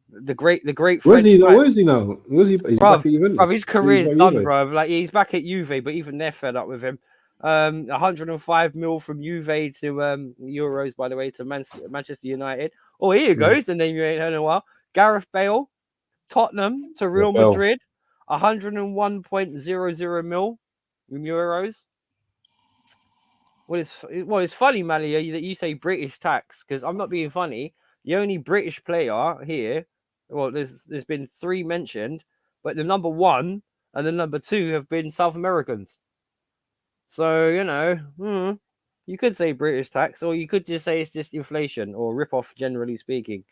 The great Where's he now? Is he back at Juventus? His career's done, bro. Like he's back at Juve, but even they're fed up with him. 105 mil from Juve to euros, by the way, to Manchester United. Oh, here you go. It's the name you ain't heard in a while. Gareth Bale, Tottenham to Real Madrid, 101.00 mil in euros. Well, it's funny, Malia, that you say British tax, because I'm not being funny. The only British player here, well, there's been 3 mentioned, but the number 1 and the number 2 have been South Americans. So, you could say British tax, or you could just say it's just inflation or rip-off, generally speaking.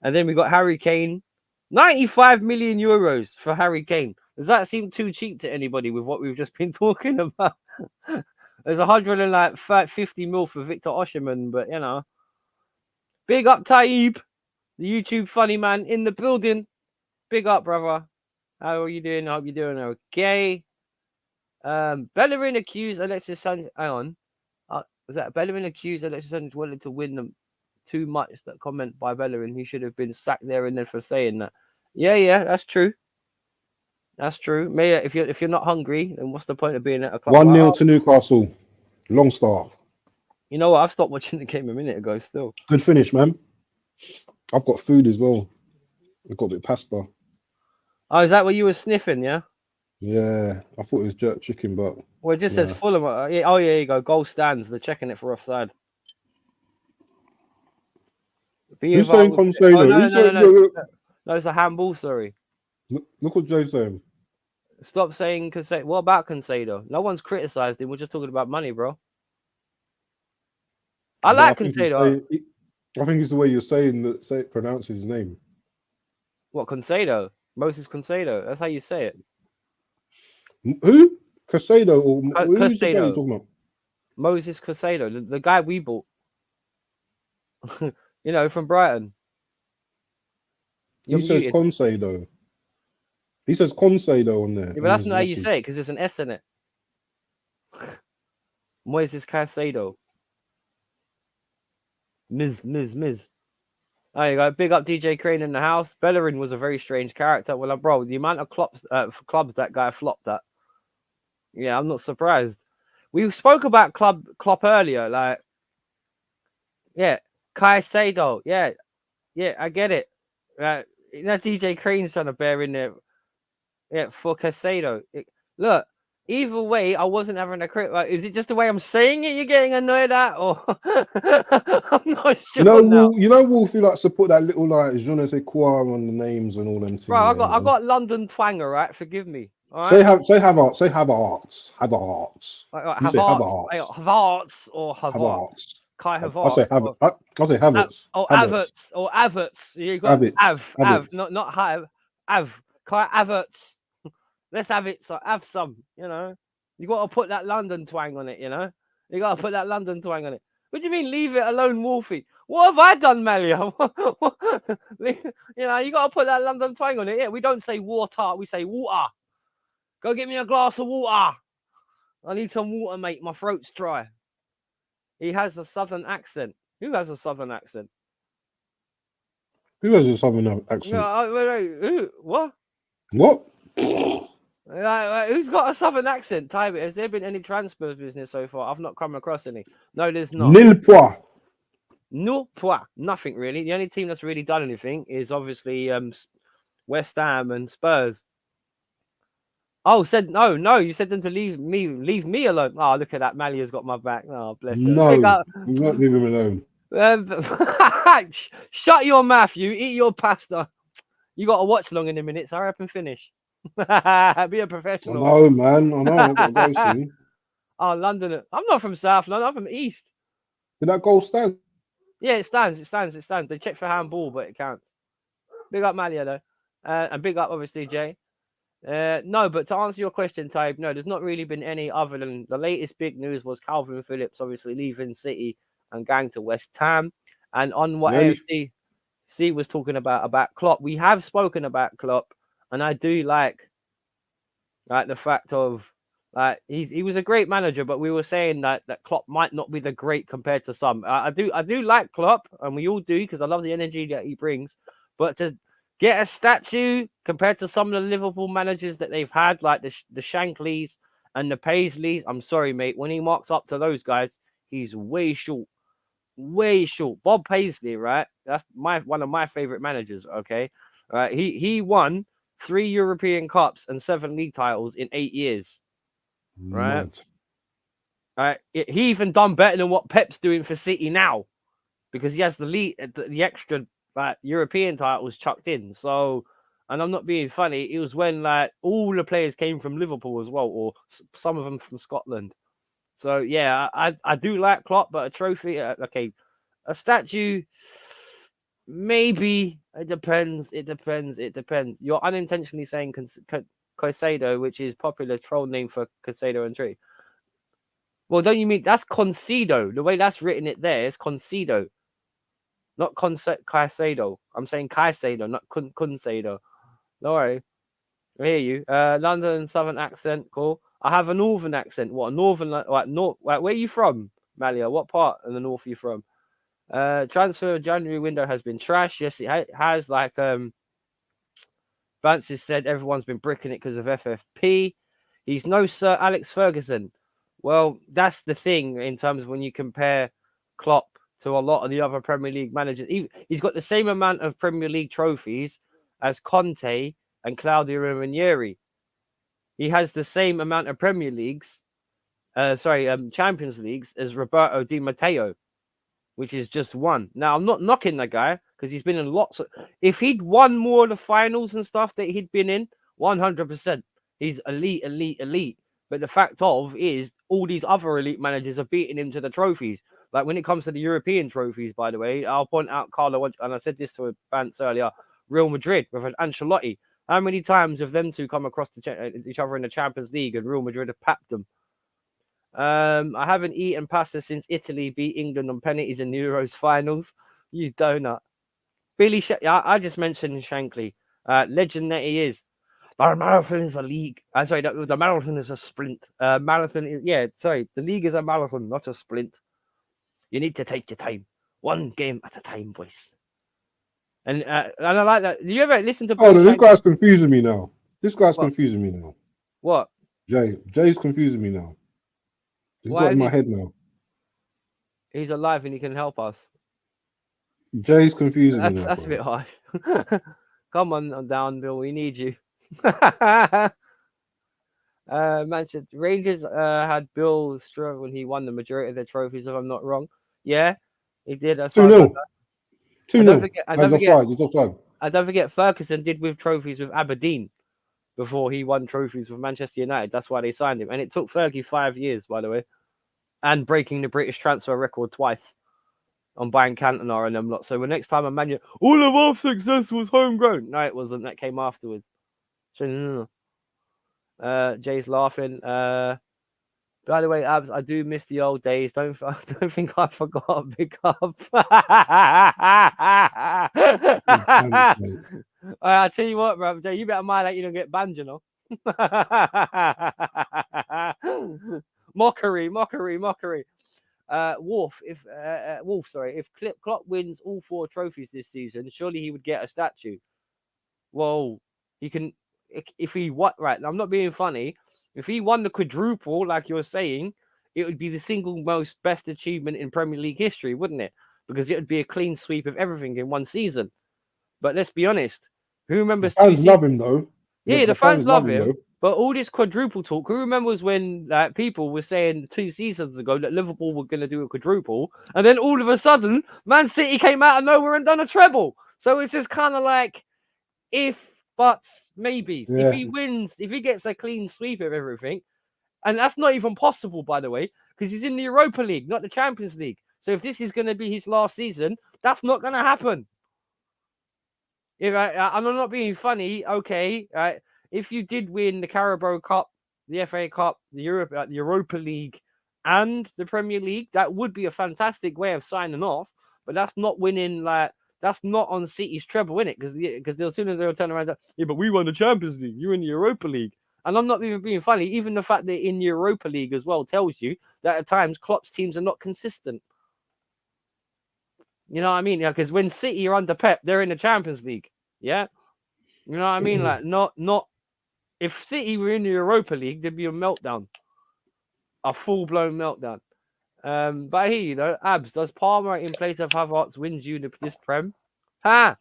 And then we got Harry Kane, 95 million euros for Harry Kane. Does that seem too cheap to anybody with what we've just been talking about? There's 150 mil for Victor Osimhen, but big up Taib, the YouTube funny man in the building. Big up, brother. How are you doing? I hope you're doing okay. Bellerin accused Alexis Sanchez. Hang on. Was that Bellerin accused Alexis Sanchez wanted to win them too much? That comment by Bellerin. He should have been sacked there and then for saying that. Yeah, that's true. That's true. Maya, if you're not hungry, then what's the point of being at a club? 1-0 to Newcastle. Longstaff. You know what? I've stopped watching the game a minute ago still. Good finish, man. I've got food as well. I've got a bit of pasta. Oh, is that what you were sniffing, yeah? Yeah, I thought it was jerk chicken, but... Well, it just says Fulham. Oh, yeah, here you go. Goal stands. They're checking it for offside. Who's saying Concedo? Oh, no, it's a handball, sorry. Look what Joe's saying. Stop saying Concedo. What about Concedo? No one's criticised him. We're just talking about money, bro. I like Concedo. I think it's the way you're saying that. Pronounce his name. What, Concedo? Moses Concedo. That's how you say it. Who? Concedo or who's the player you're Concedo. talking about? Moses Concedo, the guy we bought. From Brighton. He says Concedo. He says Concedo on there. Yeah, but that's not how you say it, because there's an S in it. Moises Caicedo. Ms. There you go. Big up DJ Crane in the house. Bellerin was a very strange character. Well, bro, the amount of clubs that guy flopped at. Yeah, I'm not surprised. We spoke about Klopp earlier. Caicedo. Yeah, I get it. DJ Crane's trying to bear in there. Yeah, for Caicedo. Look, either way, I wasn't having a crit. Is it just the way I'm saying it you're getting annoyed at? Or I'm not sure. Wolfie likes to put that little je ne sais quoi on the names and all them things. Bro, I got London twang, all right? Forgive me. All right? Say Havertz. Havertz. Havertz or Havertz. Kai Havertz. I'll say Havertz. Or Havertz. You got Av. Not Hav. Av. Kai Havertz. Let's have it. So have some. You got to put that London twang on it. You got to put that London twang on it. What do you mean? Leave it alone, Wolfie. What have I done, Malia? You got to put that London twang on it. Yeah, we don't say water. We say water. Go get me a glass of water. I need some water, mate. My throat's dry. He has a southern accent. Who has a southern accent? Who has a southern accent? Who? What? What? Who's got a southern accent? Type it. Has there been any transfer business so far? I've not come across any. No, there's not. Nil point. No point. Nothing really. The only team that's really done anything is obviously West Ham and Spurs. Oh, said no. You said them to leave me alone. Oh, look at that. Malia's got my back. Oh, bless him. No, we won't leave him alone. Shut your mouth. You eat your pasta. You got to watch long in a minute. So hurry up and finish. Be a professional. I know, man. I know. I've got to go soon. Oh, London. I'm not from South London. I'm from East. Did that goal stand? Yeah, it stands. They check for handball, but it counts. Big up Malia though, and big up obviously Jay. No, but to answer your question, Type, no, there's not really been any other than the latest big news was Calvin Phillips obviously leaving City and going to West Ham. And on what AFC was talking about Klopp, we have spoken about Klopp, and I do like the fact of he was a great manager, but we were saying that Klopp might not be the great compared to some. I do like Klopp, and we all do because I love the energy that he brings, but to get a statue compared to some of the Liverpool managers that they've had, like the Shankleys and the Paisleys. I'm sorry, mate. When he marks up to those guys, he's way short. Bob Paisley, right? That's one of my favorite managers. Okay, right? He won 3 European Cups and 7 league titles in 8 years. Right? He even done better than what Pep's doing for City now, because he has the extra European titles chucked in. So, and I'm not being funny, it was when like all the players came from Liverpool as well, or some of them from Scotland. So yeah, I do like Klopp, but a trophy, okay, a statue, maybe. It depends. You're unintentionally saying Caicedo, which is popular troll name for Caicedo and Tree. Well, don't you mean that's Concedo? The way that's written it there is Concedo, not Caicedo. I'm saying Caicedo, not Concedo. Don't worry. I hear you. London Southern accent, cool. I have a Northern accent. What, a Northern, like north? Where are you from, Malia? What part of the north are you from? Transfer January window has been trash. Yes, it has. Like Bantz has said, everyone's been bricking it because of FFP. He's no Sir Alex Ferguson. Well, that's the thing in terms of when you compare Klopp to a lot of the other Premier League managers. He's got the same amount of Premier League trophies as Conte and Claudio Ranieri. He has the same amount of Premier Leagues, Champions Leagues as Roberto Di Matteo, which is just one. Now, I'm not knocking the guy because he's been in lots of... If he'd won more of the finals and stuff that he'd been in, 100%. He's elite. But the fact is, all these other elite managers are beating him to the trophies. Like when it comes to the European trophies, by the way, I'll point out Carlo, and I said this to Bantz earlier, Real Madrid with an Ancelotti. How many times have them two come across each other in the Champions League and Real Madrid have papped them? I haven't eaten pasta since Italy beat England on penalties in the Euros finals. You donut. Billy, I just mentioned Shankly. Legend that he is. The marathon is a league. The marathon is a sprint. The league is a marathon, not a sprint. You need to take your time. One game at a time, boys. And I like that. Do you ever listen to... this guy's confusing me now. Confusing me now. What? Jay's confusing me now. He's got in my head now. He's alive and he can help us. Jay's confusing me now. That's a bit harsh. Come on down, Bill. We need you. Manchester Rangers had Bill Stroh when he won the majority of their trophies, if I'm not wrong. Yeah, he did. 2-0. 2-0. And don't forget, Ferguson did with trophies with Aberdeen before he won trophies with Manchester United. That's why they signed him. And it took Fergie 5 years, by the way. And breaking the British transfer record twice on buying Cantona and them lot. So the next time a Man all of our success was homegrown. No, it wasn't. That came afterwards. So, Jay's laughing. By the way, Abs, I do miss the old days. Don't think I forgot. Big up. I tell you what, bro, Jay, you better mind that you don't get banned, you know. Mockery. Wolf, if Klopp wins all 4 trophies this season, surely he would get a statue. Well, he can if he what right. I'm not being funny. If he won the quadruple, like you're saying, it would be the single most best achievement in Premier League history, wouldn't it? Because it would be a clean sweep of everything in one season. But let's be honest, who remembers? The fans love him though. Yeah, the fans love him. But all this quadruple talk, who remembers when people were saying 2 seasons ago that Liverpool were going to do a quadruple, and then all of a sudden, Man City came out of nowhere and done a treble. So it's just kind of like if, buts, maybes. Yeah. If he wins, if he gets a clean sweep of everything, and that's not even possible, by the way, because he's in the Europa League, not the Champions League. So if this is going to be his last season, that's not going to happen. I'm not being funny, okay. If you did win the Carabao Cup, the FA Cup, the Europa League, and the Premier League, that would be a fantastic way of signing off. But that's not winning, that's not on City's treble, innit? Because as soon as they'll turn around, yeah, but we won the Champions League, you in the Europa League. And I'm not even being funny. Even the fact that in the Europa League as well tells you that at times Klopp's teams are not consistent. You know what I mean? Yeah, because when City are under Pep, they're in the Champions League. Yeah? You know what I mean? Not if City were in the Europa League, there'd be a meltdown. A full-blown meltdown. But I hear you, though. Abs, does Palmer in place of Havertz wins you this Prem? Ha!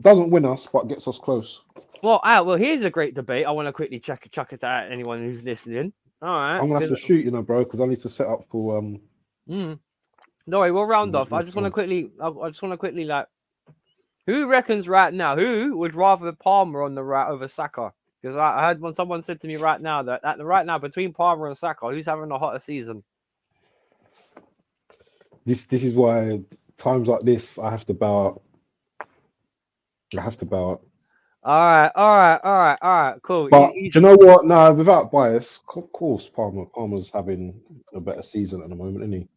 Doesn't win us, but gets us close. Well, here's a great debate. I want to quickly chuck it at anyone who's listening. All right. I'm gonna have to shoot, you know, bro, because I need to set up for No way, we'll round off. I just want to quickly. I just want to quickly like. Who reckons right now? Who would rather Palmer on the right over Saka? Because I heard when someone said to me right now that right now between Palmer and Saka, who's having a hotter season? this is why times like this I have to bow out. All right. Cool. But do you know what? No, without bias, of course, Palmer's having a better season at the moment, isn't he?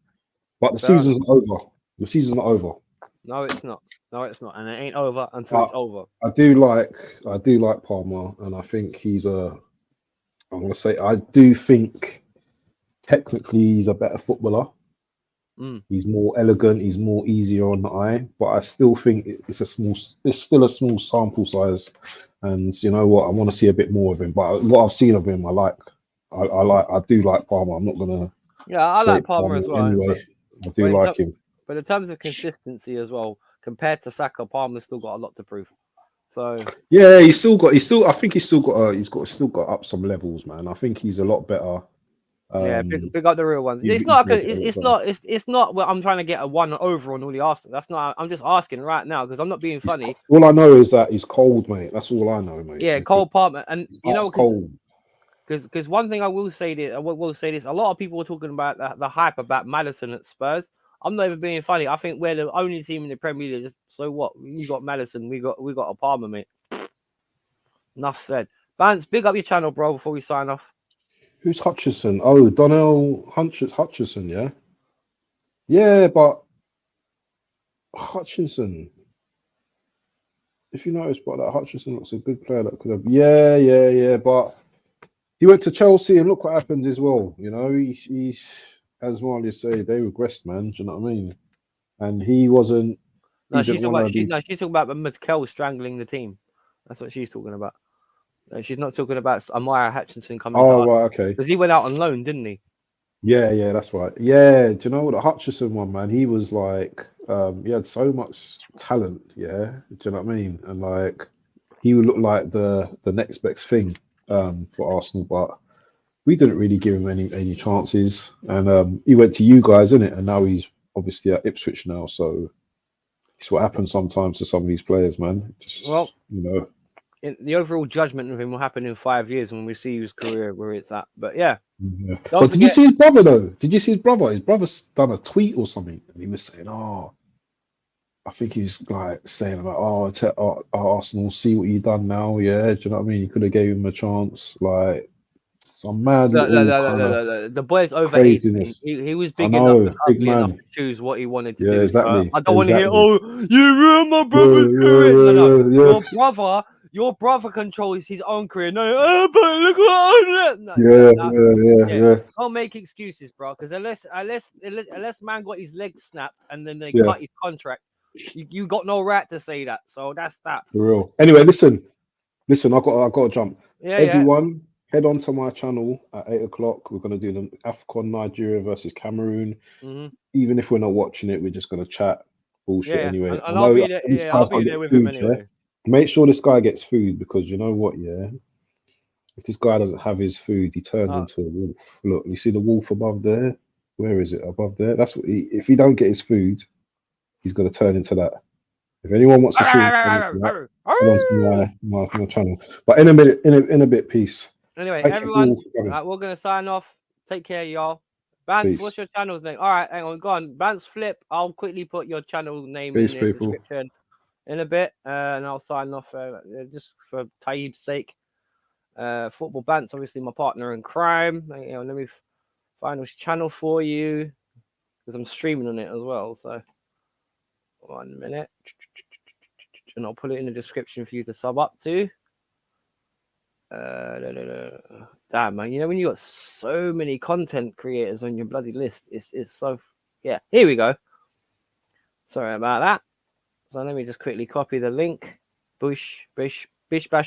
But the season's not over. The season's not over. No, it's not. And it ain't over until it's over. I do like Palmer, and I think I'm gonna say I do think technically he's a better footballer. He's more elegant, he's more easier on the eye, but I still think it's still a small sample size. And you know what? I want to see a bit more of him. But what I've seen of him, I do like Palmer. I'm not gonna. Yeah, I like Palmer as well. Anyway, I do like him. But in terms of consistency as well, compared to Saka, Palmer's still got a lot to prove. So yeah, I think he's still got up some levels, man. I think he's a lot better. Pick up the real ones. It's not. Well, I'm trying to get a one over on all the Arsenal. That's not. I'm just asking right now because I'm not being funny. All I know is that he's cold, mate. That's all I know, mate. Yeah, cold Palmer, and you know, cold. Because one thing I will say this. A lot of people were talking about the hype about Maddison at Spurs. I'm not even being funny. I think we're the only team in the Premier League. So what? You got Maddison. We got a Palmer, mate. Enough said. Bantz, big up your channel, bro. Before we sign off. Who's Hutchison? Oh, Donnell Hutchison, yeah? Yeah, but Hutchinson. If you notice, but that Hutchison looks a good player that could have. Yeah. But he went to Chelsea and look what happened as well. You know, he as Marley say, they regressed, man. Do you know what I mean? And he wasn't. She's talking about Mikel strangling the team. That's what she's talking about. She's not talking about Amaya Hutchinson coming. Oh, right, okay. Because he went out on loan, didn't he? Yeah, that's right. Yeah, do you know what the Hutchison one, man? He was like, he had so much talent. Yeah, do you know what I mean? And like, he would look like the next best thing for Arsenal, but we didn't really give him any chances. And he went to you guys, innit? And now he's obviously at Ipswich now. So it's what happens sometimes to some of these players, man. Just, you know. The overall judgment of him will happen in 5 years when we see his career where it's at. But yeah. But did you see his brother though? Did you see his brother? His brother's done a tweet or something, and he was saying, I think he was like saying about, Arsenal, see what you done now. Yeah, do you know what I mean? You could have gave him a chance. Like some mad. The boy's over 18. He was big enough to choose what he wanted to do. Exactly. I don't want to hear, you ruined my brother's career. Your brother controls his own career. But look what yeah. Don't make excuses, bro. Because unless man got his leg snapped and then they cut his contract, you got no right to say that. So that's that. For real. Anyway, listen. I got to jump. Everyone, head on to my channel at 8:00. We're gonna do the AFCON Nigeria versus Cameroon. Even if we're not watching it, we're just gonna chat bullshit anyway. And I'll be there with him anyway. Yeah? Make sure this guy gets food because you know what, yeah? If this guy doesn't have his food, he turns into a wolf. Look, you see the wolf above there? Where is it? Above there? That's what if he don't get his food, he's gonna turn into that. If anyone wants to see head on to my channel. But in a bit, peace. Anyway, everyone, we're gonna sign off. Take care, y'all. Bantz, what's your channel's name? All right, hang on, go on. Bantz Flip. I'll quickly put your channel name in the description in a bit, and I'll sign off just for Taib's sake. Football Bantz, obviously my partner in crime. Let me find his channel for you because I'm streaming on it as well. So 1 minute, and I'll put it in the description for you to sub up to. Damn, man, when you got so many content creators on your bloody list, it's so here we go. Sorry about that. So let me just quickly copy the link. Bish, bash,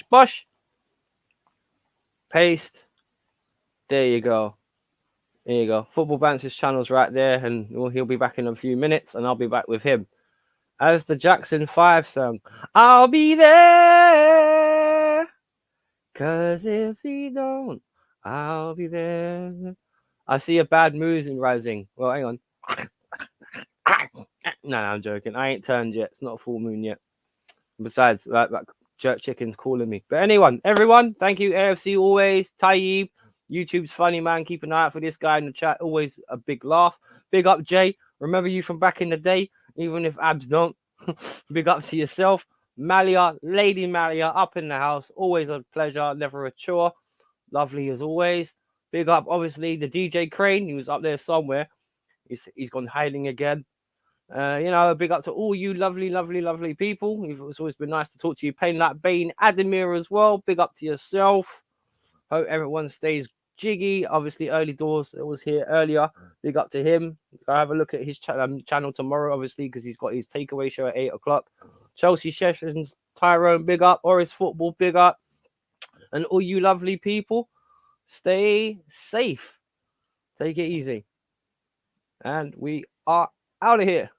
bosh. Paste. There you go. Football Bantz's channel's right there, and he'll be back in a few minutes, and I'll be back with him. As the Jackson 5 song, I'll be there. 'Cause if he don't, I'll be there. I see a bad mood in rising. Well, hang on. No, I'm joking. I ain't turned yet. It's not a full moon yet. Besides, that jerk chicken's calling me. But everyone, thank you, AFC always. Tayyib, YouTube's funny, man. Keep an eye out for this guy in the chat. Always a big laugh. Big up, Jay. Remember you from back in the day, even if abs don't. Big up to yourself. Malia, Lady Malia, up in the house. Always a pleasure, never a chore. Lovely as always. Big up, obviously, the DJ Crane. He was up there somewhere. He's gone hiding again. Big up to all you lovely people. It's always been nice to talk to you. Pain Like Bane, Adamir as well. Big up to yourself. Hope everyone stays jiggy. Obviously, Early Doors was here earlier. Big up to him. Go have a look at his channel tomorrow, obviously, because he's got his takeaway show at 8 o'clock. Chelsea Sessions, Tyrone, big up. Oris Football, big up. And all you lovely people, stay safe. Take it easy. And we are out of here.